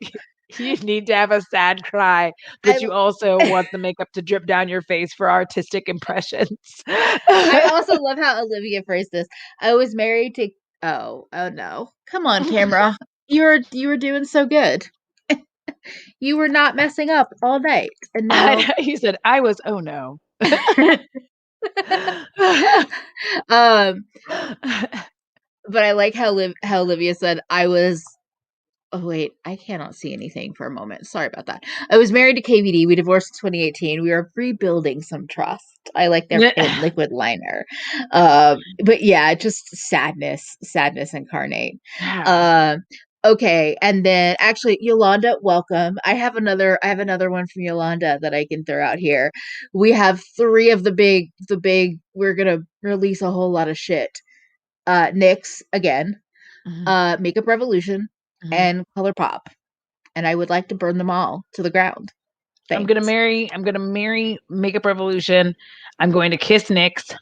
you need to have a sad cry, I but you also want the makeup to drip down your face for artistic impressions. I also love how Olivia phrased this. I was married to oh no. Come on, camera. You were doing so good. You were not messing up all night. And now You said I was. Oh no. um, but I like how Olivia said I was. Oh wait, I cannot see anything for a moment. Sorry about that. I was married to KVD. We divorced in 2018. We are rebuilding some trust. I like their pin liquid liner. But yeah, just sadness incarnate. Yeah. Okay, and then actually Yolanda, welcome. I have another one from Yolanda that I can throw out here. We have three of the big we're gonna release a whole lot of shit. NYX again, Makeup Revolution, and ColourPop, and I would like to burn them all to the ground. I'm Thanks. gonna marry Makeup Revolution. I'm going to kiss NYX,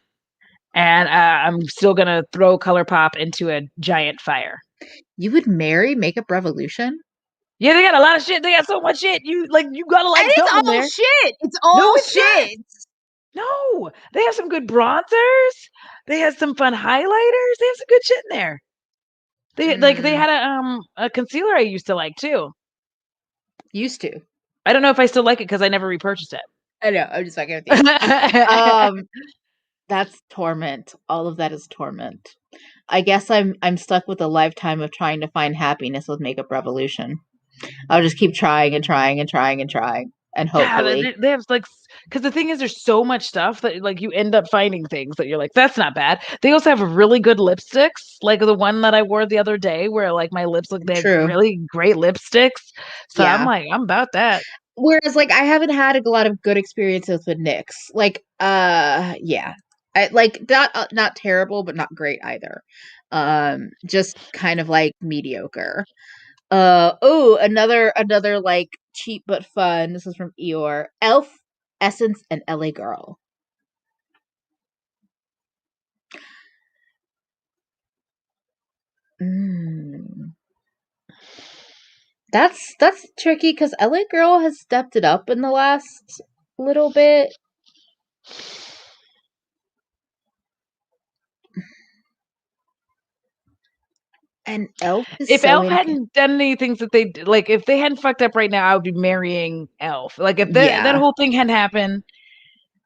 and I'm still gonna throw ColourPop into a giant fire. You would marry Makeup Revolution? Yeah, they got a lot of shit. They got so much shit. You gotta like And it's something all there. shit. It's No, all it's not. shit. No, they have some good bronzers. They have some fun highlighters. They have some good shit in there. They had a concealer I used to like too. Used to. I don't know if I still like it because I never repurchased it. I know. I'm just fucking with you. That's torment. All of that is torment. I guess I'm stuck with a lifetime of trying to find happiness with Makeup Revolution. I'll just keep trying and trying and trying and trying, and Yeah, hopefully, they have like, because the thing is, there's so much stuff that like you end up finding things that you're like, that's not bad. They also have really good lipsticks, like the one that I wore the other day, where like my lips look, they have true. really great lipsticks. So I'm Yeah. like, I'm about that. Whereas, like, I haven't had a lot of good experiences with NYX. Like, yeah, I like not terrible, but not great either. Just kind of like mediocre. Oh, another like cheap but fun. This is from Eeyore. Elf, Essence, and LA Girl. Mm. That's tricky because LA Girl has stepped it up in the last little bit. And Elf is If so Elf in. hadn't done any things that they like, if they hadn't fucked up right now, I would be marrying Elf. Like if that Yeah. whole thing hadn't happened,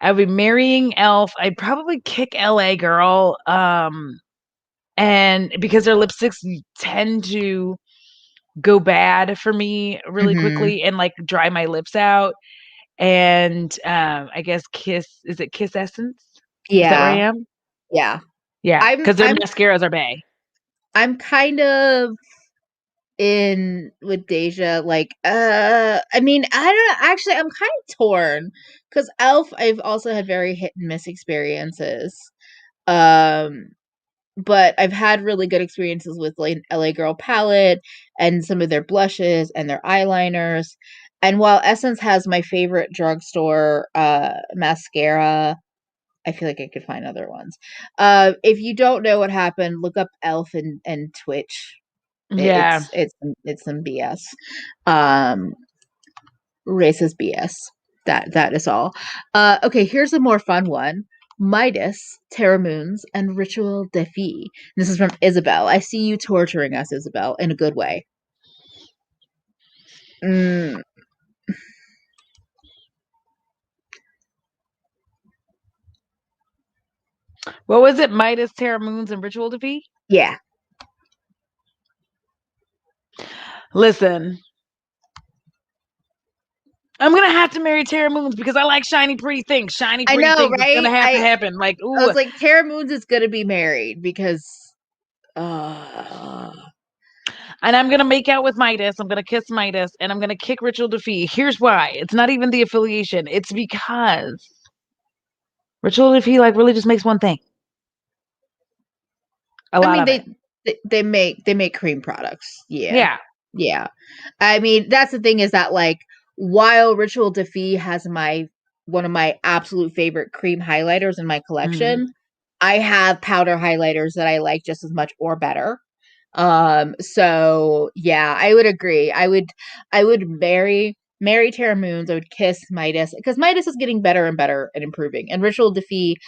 I would be marrying Elf. I'd probably kick LA Girl. And because their lipsticks tend to go bad for me really Mm-hmm. quickly and like dry my lips out. And I guess is it Kiss Essence? Is that where I Yeah. am? Yeah. Yeah, I'm because their I'm mascaras are bae. I'm kind of in with Deja, like, I mean, I don't know, actually, I'm kind of torn because Elf, I've also had very hit and miss experiences. Um, but I've had really good experiences with like LA Girl palette and some of their blushes and their eyeliners. And while Essence has my favorite drugstore mascara, I feel like I could find other ones. If you don't know what happened, look up Elf and Twitch. Yeah. It's some BS. Um, racist BS. That is all. Okay, here's a more fun one. Midas, Terra Moons, and Ritual Defi. This is from Isabel. I see you torturing us, Isabel, in a good way. Mm, What was it? Midas, Terra Moons, and Ritual Defeat? yeah, Listen, I'm gonna have to marry Terra Moons because I like shiny, pretty things. Shiny, I pretty know, things. It's right? gonna have to happen. Like, I ooh. was like, Terra Moons is gonna be married because, uh, And I'm gonna make out with Midas. I'm gonna kiss Midas, and I'm gonna kick Ritual Defeat. Here's why. It's not even the affiliation. It's because Ritual Defeat like really just makes one thing. A I lot mean, of it. they make cream products. Yeah, Yeah. yeah. I mean, that's the thing is that like while Ritual Defeat has my one of my absolute favorite cream highlighters in my Mm-hmm. collection, I have powder highlighters that I like just as much or better. So yeah, I would agree. I would marry Terra Moons. I would kiss Midas because Midas is getting better and better and improving. And Ritual Defeat,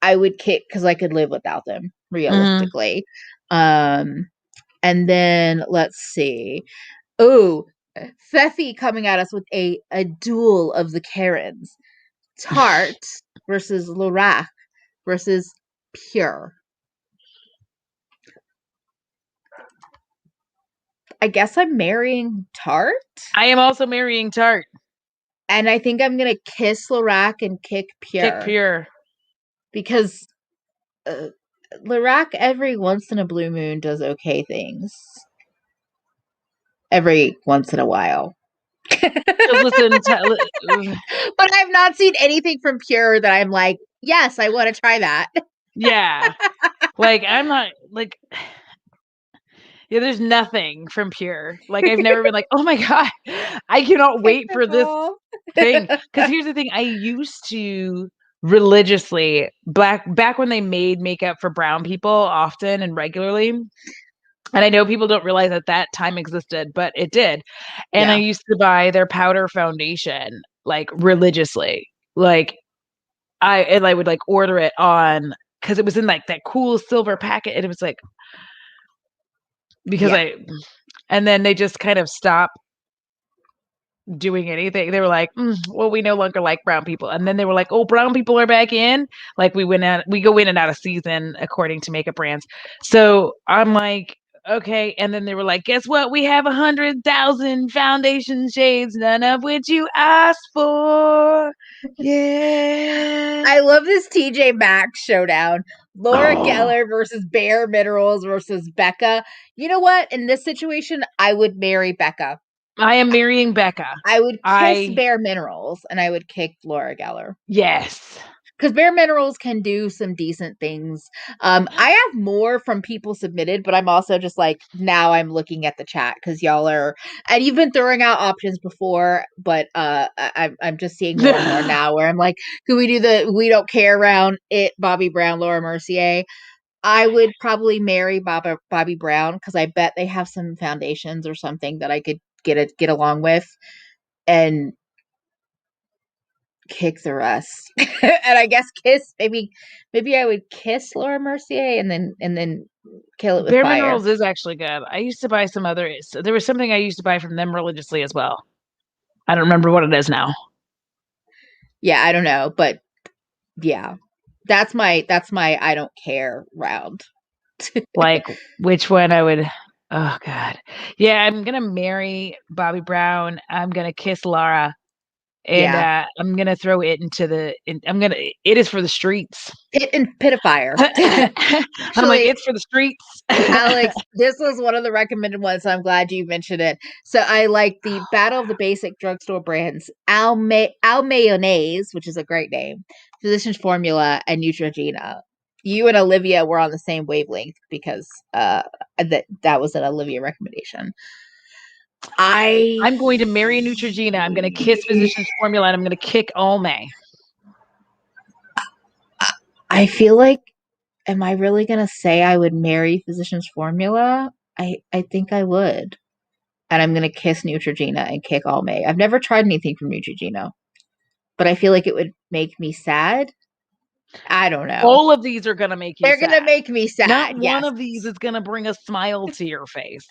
I would kick because I could live without them Mm-hmm. realistically. Um, and then let's see. Oh, Pfeffy coming at us with a duel of the Karens. Tarte versus Lorac. versus Pure. I guess I'm marrying Tarte. I am also marrying Tarte. And I think I'm gonna kiss Lorac and kick Pure. Kick Pure. Because Lorac every once in a blue moon does okay things. Every once in a while. Listen, but I've not seen anything from Pure that I'm like, yes, I want to try that. Yeah. Like, I'm not, like, yeah, there's nothing from Pure. Like, I've never been like, oh my God, I cannot wait for this thing. Because here's the thing, I used to religiously, back when they made makeup for brown people often and regularly. And I know people don't realize that time existed, but it did. And I used to buy their powder foundation like religiously. Like I would like order it on, because it was in like that cool silver packet, and it was like, because and then they just kind of stopped doing anything. They were like, well, we no longer like brown people. And then they were like, oh, brown people are back in. Like we go in and out of season according to makeup brands. So I'm like, okay. And then they were like, guess what? We have 100,000 foundation shades, none of which you asked for. Yeah. I love this TJ Maxx showdown. Laura Geller versus Bare Minerals versus Becca. You know what? In this situation, I would marry Becca. I am marrying Becca. I would kiss Bare Minerals and I would kick Laura Geller. Yes. Because Bare Minerals can do some decent things. I have more from people submitted, but I'm also just like, now I'm looking at the chat because y'all are, and you've been throwing out options before, but I'm just seeing more and more now where I'm like, could we do the we don't care round? Bobbi Brown, Laura Mercier. I would probably marry Bobbi Brown because I bet they have some foundations or something that I could get along with, and kick the rest. And I guess kiss, maybe I would kiss Laura Mercier and then kill it with Bare fire. Minerals is actually good. I used to buy some others. There was something I used to buy from them religiously as well. I don't remember what it is now. Yeah, I don't know, but yeah. That's my I don't care round. Like which one I would, oh God. Yeah, I'm gonna marry Bobbi Brown. I'm gonna kiss Laura. And I'm gonna throw it into it is for the streets. Pit of fire. Actually, I'm like, it's for the streets. Alex, this was one of the recommended ones, so I'm glad you mentioned it. So I like the Battle of the Basic Drugstore Brands, Al Mayonnaise, which is a great name, Physicians Formula, and Neutrogena. You and Olivia were on the same wavelength because that was an Olivia recommendation. I'm going to marry Neutrogena. I'm going to kiss Physicians Formula, and I'm going to kick Uoma. I feel like, am I really going to say I would marry Physicians Formula? I think I would. And I'm going to kiss Neutrogena and kick Uoma. I've never tried anything from Neutrogena, but I feel like it would make me sad. I don't know. All of these are going to make you They're sad. going to make me sad. Not one of these is going to bring a smile to your face.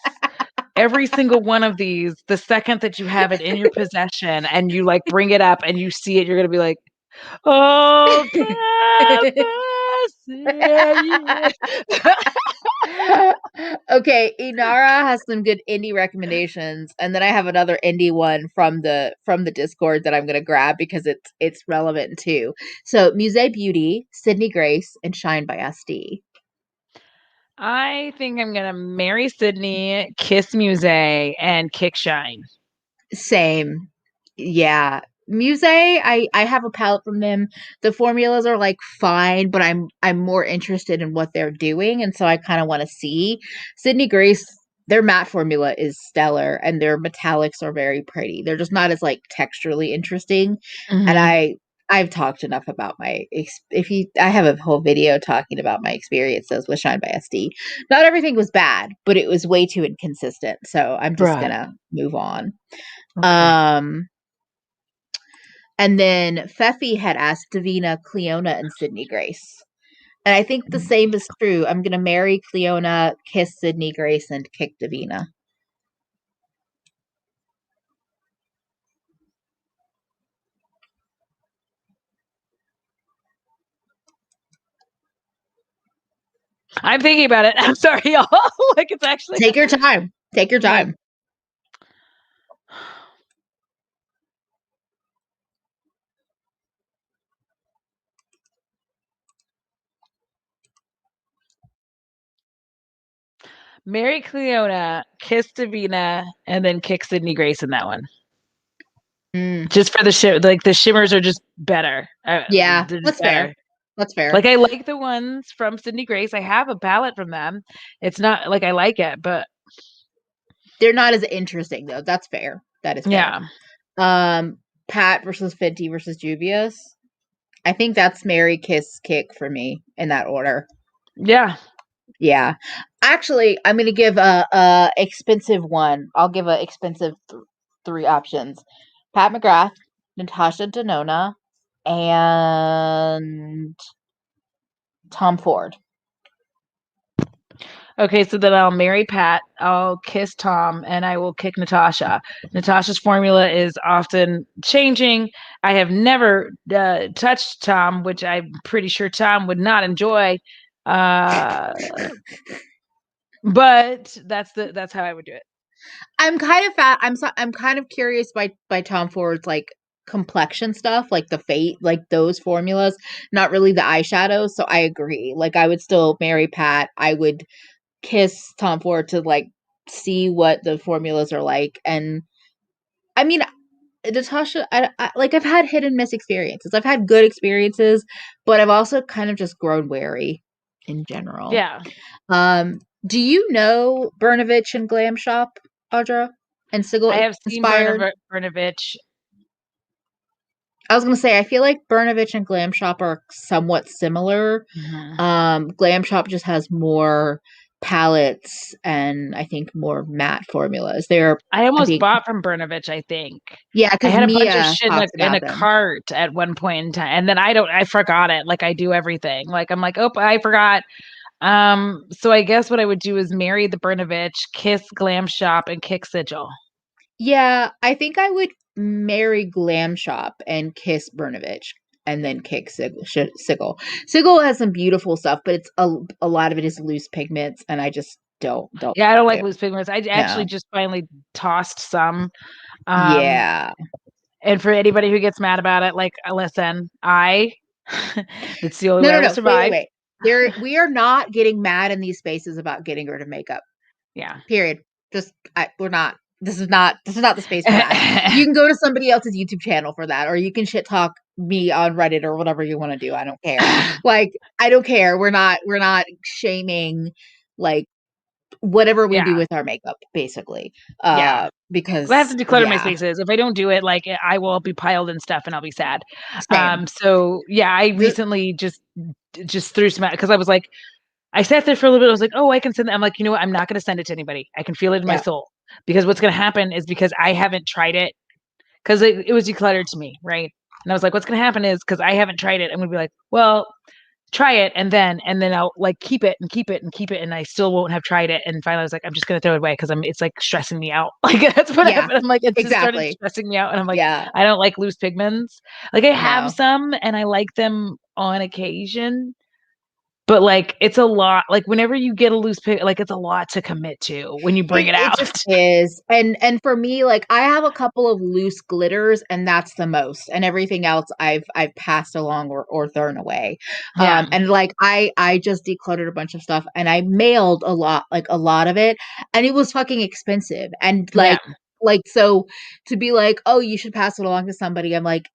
Every single one of these, the second that you have it in your possession and you like bring it up and you see it, you're going to be like, oh, okay, Inara has some good indie recommendations, and then I have another indie one from the Discord that I'm gonna grab because it's relevant too. So Musée Beauty, Sydney Grace, and Shine by SD. I think I'm gonna marry Sydney, kiss Musée, and kick Shine. Same. Yeah. Musée, I have a palette from them. The formulas are like fine, but I'm more interested in what they're doing, and so I kind of want to see. Sydney Grace, their matte formula is stellar, and their metallics are very pretty. They're just not as like texturally interesting. And I've talked enough about I have a whole video talking about my experiences with Shine by SD. Not everything was bad, but it was way too inconsistent. So I'm just gonna move on. Okay. And then Feffy had asked Davina, Cleona, and Sydney Grace. And I think the same is true. I'm going to marry Cleona, kiss Sydney Grace, and kick Davina. I'm thinking about it. I'm sorry, y'all. Like it's actually Take your time. Take your okay. time. Marry Cleona, kiss Davina, and then kick Sydney Grace in that one. Mm. Just for the like the shimmers are just better. Yeah, They're just that's fair. better. That's fair. Like I like the ones from Sydney Grace. I have a palette from them. It's not like I like it, but They're not as interesting though. That's fair. That is fair. yeah. Pat versus Fenty versus Juvia's. I think that's Mary Kiss Kick for me in that order. Yeah. Yeah. Actually, I'm gonna give a expensive one. I'll give a expensive three options: Pat McGrath, Natasha Denona, and Tom Ford. Okay, so then I'll marry Pat, I'll kiss Tom, and I will kick Natasha. Natasha's formula is often changing. I have never touched Tom, which I'm pretty sure Tom would not enjoy. Uh, but that's how I would do it. I'm kind of fat. I'm kind of curious by Tom Ford's like complexion stuff, like the fate, like those formulas, not really the eyeshadows. So I agree. Like I would still marry Pat. I would kiss Tom Ford to like see what the formulas are like. And I mean, Natasha, like I've had hit and miss experiences. I've had good experiences, but I've also kind of just grown wary in general. Yeah, Do you know Bernovich and Glam Shop, Audra? And I Sigil have seen inspired? Brnovich. I was gonna say I feel like Bernovich and Glam Shop are somewhat similar. Mhm. Glam Shop just has more palettes and I think more matte formulas. I I almost think, bought from Brnovich, I think. yeah, I because had a bunch of Mia shit talks in about a them. cart at one point in time, and then I forgot it. Like I do everything. Like I'm like, oh, I forgot. So I guess what I would do is marry the Brnovich, kiss Glam Shop, and kick Sigil. Yeah, I think I would marry Glam Shop and kiss Bernovich and then kick Sigil. Sigil has some beautiful stuff, but it's a lot of it is loose pigments, and I just don't Yeah, I don't like do. loose pigments. I actually No. just finally tossed some. Um, Yeah. and for anybody who gets mad about it, like, listen, that's the only No, way I no, will no. Wait, wait, survive. wait. We are not getting mad in these spaces about getting rid of makeup. Yeah. Period. We're not. This is not the space for that. You can go to somebody else's YouTube channel for that, or you can shit talk me on Reddit or whatever you want to do. I don't care. Like I don't care. We're not shaming like whatever we do Yeah. with our makeup, basically. Yeah. I have to Because declutter my yeah, spaces. If I don't do it, like I will be piled in stuff and I'll be sad. same. So yeah, I Th- recently just threw some out because I was like, I sat there for a little bit. I was like, oh, I can send that. I'm like, you know what? I'm not going to send it to anybody. I can feel it in my yeah, soul because what's going to happen is because I haven't tried it because it was decluttered to me, right? And I was like, what's going to happen is because I haven't tried it, I'm going to be like, well, try it and then I'll like keep it and keep it and keep it and I still won't have tried it. And finally I was like, I'm just gonna throw it away because it's like stressing me out. Like that's what yeah, happened. I'm like, it just started exactly. stressing me out. And I'm like, Yeah, I don't like loose pigments. Like I have no. some and I like them on occasion. But like it's a lot. Like whenever you get a loose pig, like it's a lot to commit to when you bring it It out. just is. And for me, like I have a couple of loose glitters and that's the most. And everything else I've passed along or thrown away. Yeah. And like I just decluttered a bunch of stuff and I mailed a lot of it and it was fucking expensive. And Yeah. like so to be like, "Oh, you should pass it along to somebody." I'm like,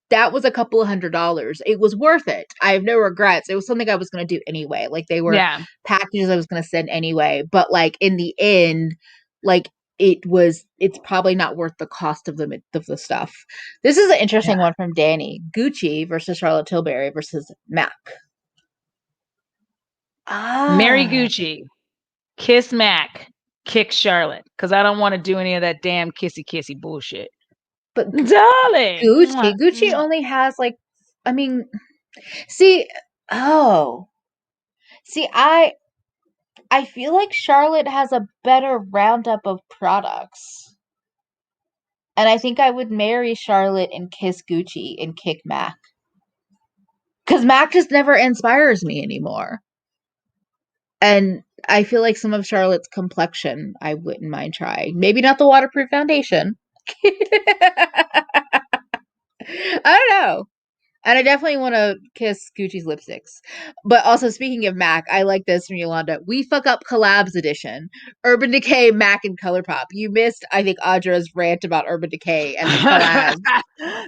that was a couple of $100. It was worth it. I have no regrets. It was something I was going to do anyway. Like they were Yeah. packages I was going to send anyway. But like in the end, like it's probably not worth the cost of the stuff. This is an interesting Yeah. one from Danny. Gucci versus Charlotte Tilbury versus MAC. Marry Ah, Gucci, kiss Mac, kick Charlotte. Cause I don't want to do any of that damn kissy kissy bullshit. but Darling. Mwah, Gucci mwah. only has like, I mean, see, oh, see, I feel like Charlotte has a better roundup of products. And I think I would marry Charlotte and kiss Gucci and kick Mac. Because Mac just never inspires me anymore. And I feel like some of Charlotte's complexion I wouldn't mind trying. Maybe not the waterproof foundation. I don't know. And I definitely want to kiss Gucci's lipsticks. But also, speaking of MAC, I like this from Yolanda. We Fuck Up Collabs Edition. Urban Decay, MAC, and ColourPop. You missed, I think, Audra's rant about Urban Decay and the collabs.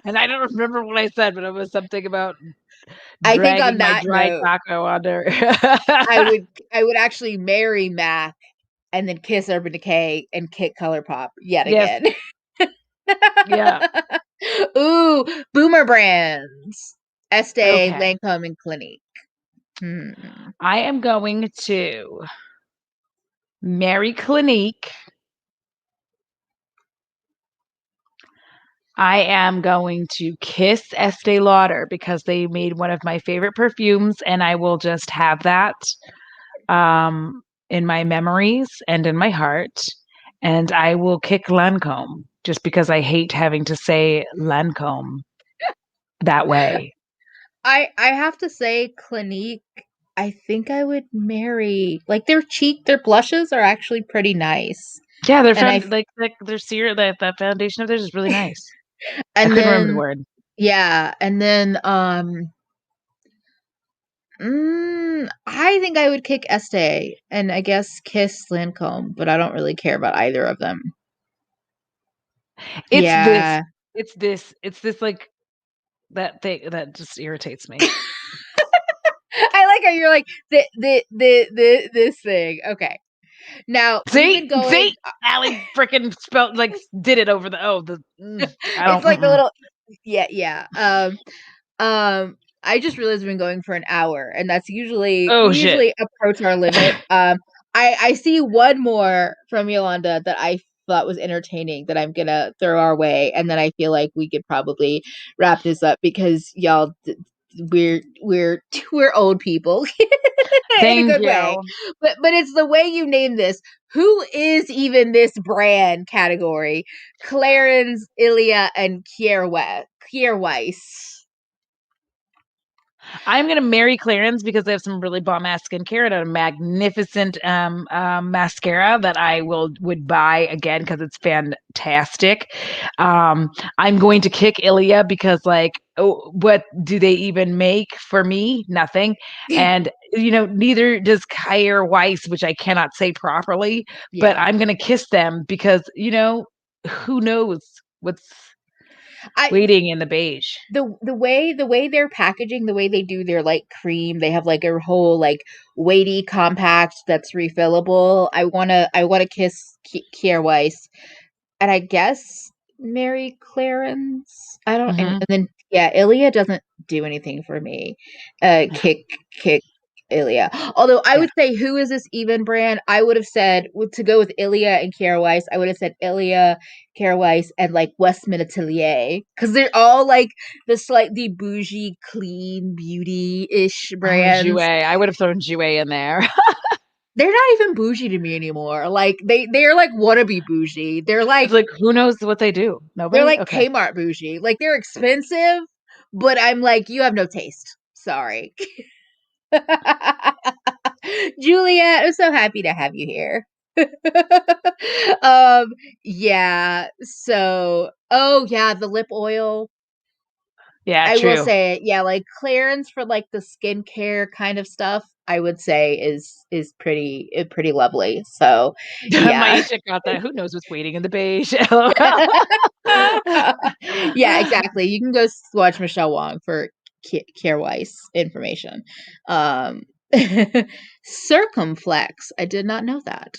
And I don't remember what I said, but it was something about I think on dragging my that dry note, taco under. I would actually marry MAC and then kiss Urban Decay and kick ColourPop yet Yes. again. Yeah. Ooh, boomer brands. Estee, Okay. Lancome, and Clinique. I am going to marry Clinique. I am going to kiss Estee Lauder because they made one of my favorite perfumes, and I will just have that in my memories and in my heart. And I will kick Lancome just because I hate having to say Lancome that way. I have to say, Clinique, I think I would marry. Like their blushes are actually pretty nice. Yeah, they're And I found like their serum that foundation of theirs is really nice. I and couldn't remember the then word. yeah, and then I think I would kick Estee and I guess kiss Lancome, but I don't really care about either of them. It's this. Yeah. It's this. It's this like that thing that just irritates me. I like how you're like this thing. Okay. Now we've been going. See, Allie freaking spelled like did it over the I It's don't. like the little yeah. I just realized we've been going for an hour, and that's usually Oh we shit! usually approach our limit. I see one more from Yolanda that I thought was entertaining that I'm gonna throw our way, and then I feel like we could probably wrap this up because y'all we're old people in a Thank good way. you. But it's the way you name this. Who is even this brand category? Clarence, Ilya, and Kierweiss. I'm gonna marry Clarence because they have some really bomb ass skincare and a magnificent mascara that I would buy again because it's fantastic. I'm going to kick Ilya because like, oh, what do they even make for me? Nothing. And neither does Kyer Weiss, which I cannot say properly. But Yeah. I'm gonna kiss them because who knows what's I waiting in the beige. the way they're packaging, the way they do their like cream, they have like a whole like weighty compact that's refillable. I wanna kiss Kier Weiss, and I guess Mary Clarence. I don't, and then yeah, Ilya doesn't do anything for me. Kick Ilya. Although I Yeah. would say, who is this even brand? I would have said to go with Ilya and Kiera Weiss. I would have said Ilya, Kiera Weiss, and like Westman Atelier because they're all like the slightly bougie, clean, beauty-ish Oh, brands. Jouet. I would have thrown Jouet in there. They're not even bougie to me anymore. Like they're like wannabe bougie. It's like, who knows what they do? They're Nobody? like Okay. Kmart bougie. Like they're expensive, but I'm like, you have no taste. Sorry. Juliet, I'm so happy to have you here. um yeah, so oh yeah, the lip oil. Yeah, I will true. say, yeah, like Clarins for like the skincare kind of stuff, I would say is pretty lovely. So yeah. Maisha got that. Who knows what's waiting in the beige? Yeah, exactly. You can go watch Michelle Wong for Care Weiss information. Um, circumflex. I did not know that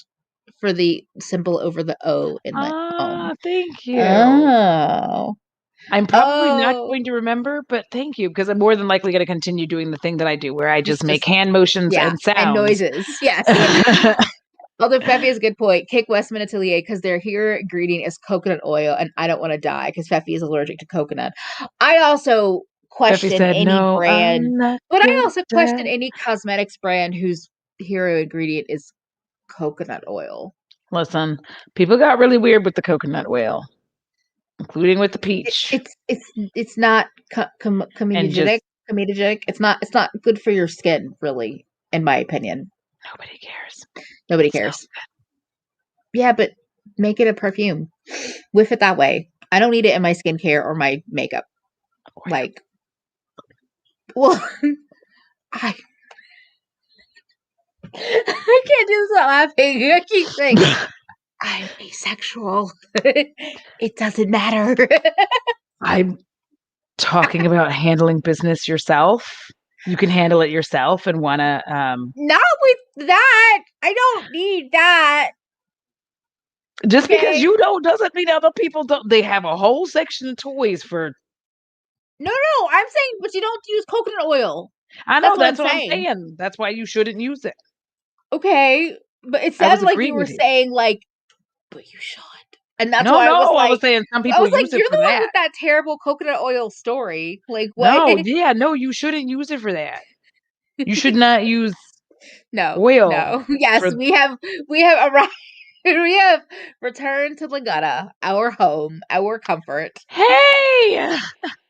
for the symbol over the O in the home. Thank you. Oh, I'm probably not oh, going to remember, but thank you because I'm more than likely going to continue doing the thing that I do where I just make just hand motions yeah, and and sounds. noises. Yes. Although Feffy has a good point, kick Westman Atelier because their hero ingredient is coconut oil, and I don't want to die because Feffy is allergic to coconut. I also Effie question said, any no, brand, I'm not but I gonna also question die. any cosmetics brand whose hero ingredient is coconut oil. Listen, people got really weird with the coconut oil, including with the It, peach. it's not And just comedogenic. It's not good for your skin, really, in my opinion. Nobody cares. Nobody cares. Yeah, but make it a perfume. Whiff it that way. I don't need it in my skincare or my makeup. Like, well, I can't do this without laughing. I keep saying, I'm asexual. It doesn't matter. I'm talking about handling business yourself. You can handle it yourself and want to Not with that. I don't need that. just Okay? because you don't doesn't mean other people don't. They have a whole section of toys for. No, I'm saying, but you don't use coconut oil. I know That's what I'm I'm saying. saying. That's why you shouldn't use it. Okay, but it I was sounded like you agreeing were with you. saying like, but you should. And that's No, why I was I was like, saying some people use it you're for the one that. with that terrible coconut oil story. Like, what? No, yeah, no, you shouldn't use it for that. You should not use No. oil Yes, for. we have arrived. We have returned to the gutter, our home, our comfort. Hey,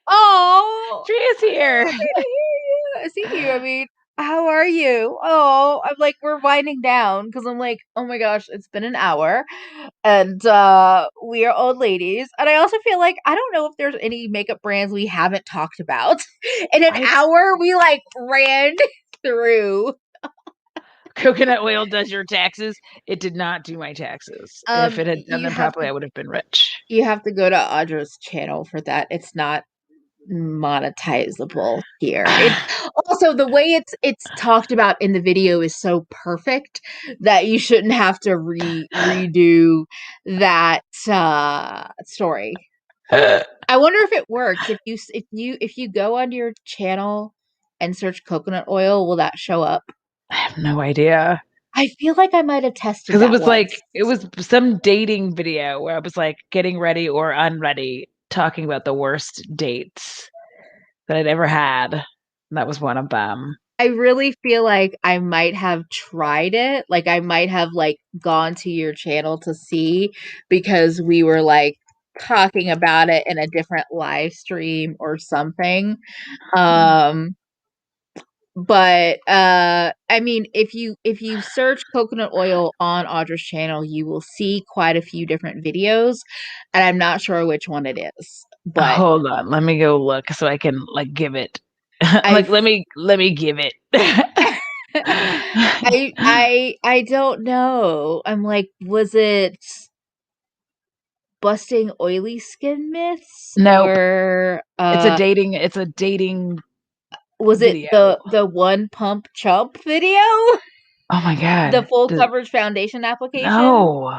Oh, Tria's here. I see you. I mean, how are you? Oh, I'm like, we're winding down because I'm like, oh my gosh, it's been an hour and we are old ladies. And I also feel like I don't know if there's any makeup brands we haven't talked about. In an hour, we like ran through. Coconut oil does your taxes. It did not do my taxes. If it had done them properly, I would have been rich. You have to go to Audra's channel for that. It's not monetizable here. It's also the way it's talked about in the video is so perfect that you shouldn't have to redo that story. I wonder if it works if you go onto your channel and search coconut oil, will that show up? I have no idea. I feel like I might have tested Because that it was once. like it was some dating video where I was like getting ready or unready, talking about the worst dates that I'd ever had. And that was one of them. I really feel like I might have tried it. Like I might have like gone to your channel to see because we were like talking about it in a different live stream or something. But I mean if you search coconut oil on Audra's channel, you will see quite a few different videos and I'm not sure which one it is. But hold on, let me go look so I can like give it. I've Let me give it. I don't know. I'm like, was it busting oily skin myths Nope. or It's a dating was it video. the one pump chump video? Oh my The god. full coverage foundation application? No.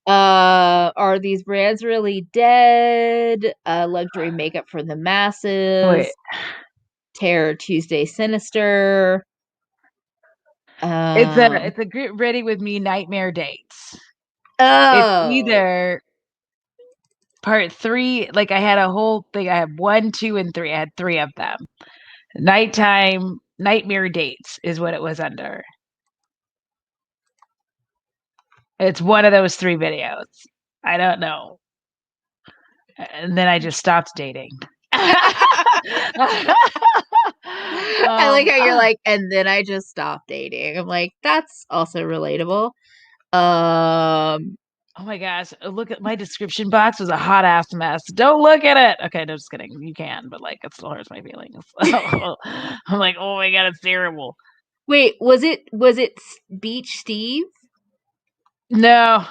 Are these brands really dead? Luxury makeup for the masses. Wait. Terror Tuesday Sinister. It's a get ready with me nightmare dates. It's Oh. either part 3, like I had a whole thing. I have 1, 2, and 3. I had 3 of them. Nighttime nightmare dates is what it was under. It's one of those 3 videos. I don't know. And then I just stopped dating. I like how you're like, and then I just stopped dating. I'm like, that's also relatable. Oh my gosh, look at my description box was a hot ass mess. Don't look at it. Okay, no, just kidding. You can, but like it still hurts my feelings. I'm like, oh my god, it's terrible. Wait, was it Beach Steve? No.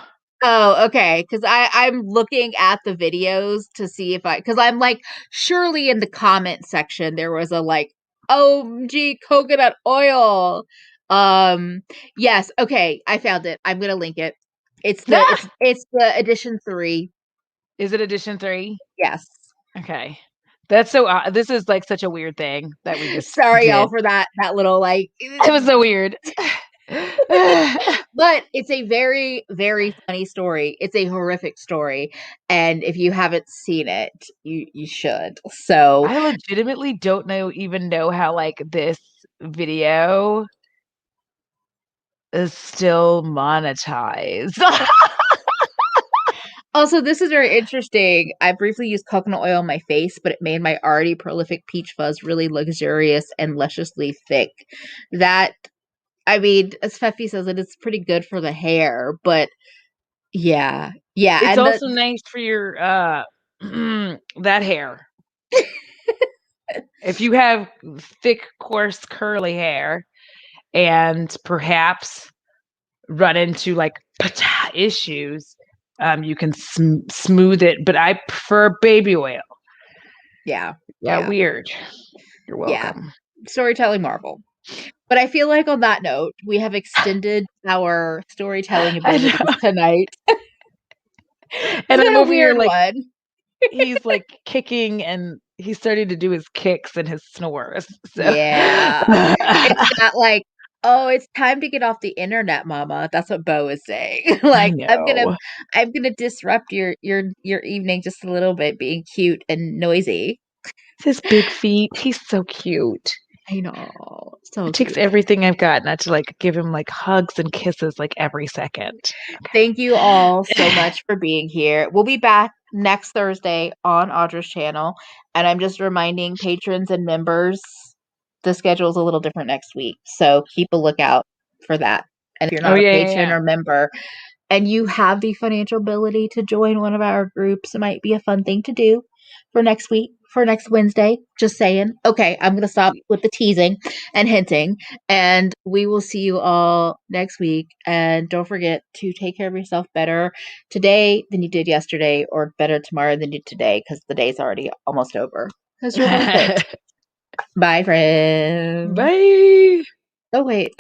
Oh, okay. Because I'm looking at the videos to see if because I'm like, surely in the comment section there was a like, OMG coconut oil. Yes. Okay, I found it. I'm gonna link it. It's the edition 3. Is it edition 3? Yes. Okay. That's so this is like such a weird thing that we just Sorry, did. y'all, for that little like. It was so weird. But it's a very, very funny story. It's a horrific story, and if you haven't seen it, you should. So I legitimately don't even know how like this video is still monetized. also, this is very interesting. I briefly used coconut oil on my face, but it made my already prolific peach fuzz really luxurious and lusciously thick. That I mean, as Feffy says, it's pretty good for the hair, but yeah. It's And also nice for your that hair. If you have thick, coarse, curly hair and perhaps run into like issues, you can smooth it. But I prefer baby oil. yeah. Weird. You're welcome. Storytelling marvel. But I feel like on that note, we have extended our storytelling abilities tonight. And I'm a over here weird like one. he's like kicking and he's starting to do his kicks and his snores. So. Yeah. It's that like, oh, it's time to get off the internet, mama. That's what Bo is saying. I Like, know. I'm gonna disrupt your evening just a little bit, being cute and noisy. His big feet. He's so cute. I know. So It takes cute. everything I've got not to like give him like hugs and kisses like every second. Okay. Thank you all so much for being here. We'll be back next Thursday on Audra's channel. And I'm just reminding patrons and members the schedule is a little different next week. So keep a lookout for that. And if you're not a patron or member and you have the financial ability to join one of our groups, it might be a fun thing to do for next week, for next Wednesday. Just saying. Okay, I'm going to stop with the teasing and hinting. And we will see you all next week. And don't forget to take care of yourself better today than you did yesterday, or better tomorrow than you did today, because the day's already almost over. Because you're worth it. Bye, friends. Bye. Oh, wait.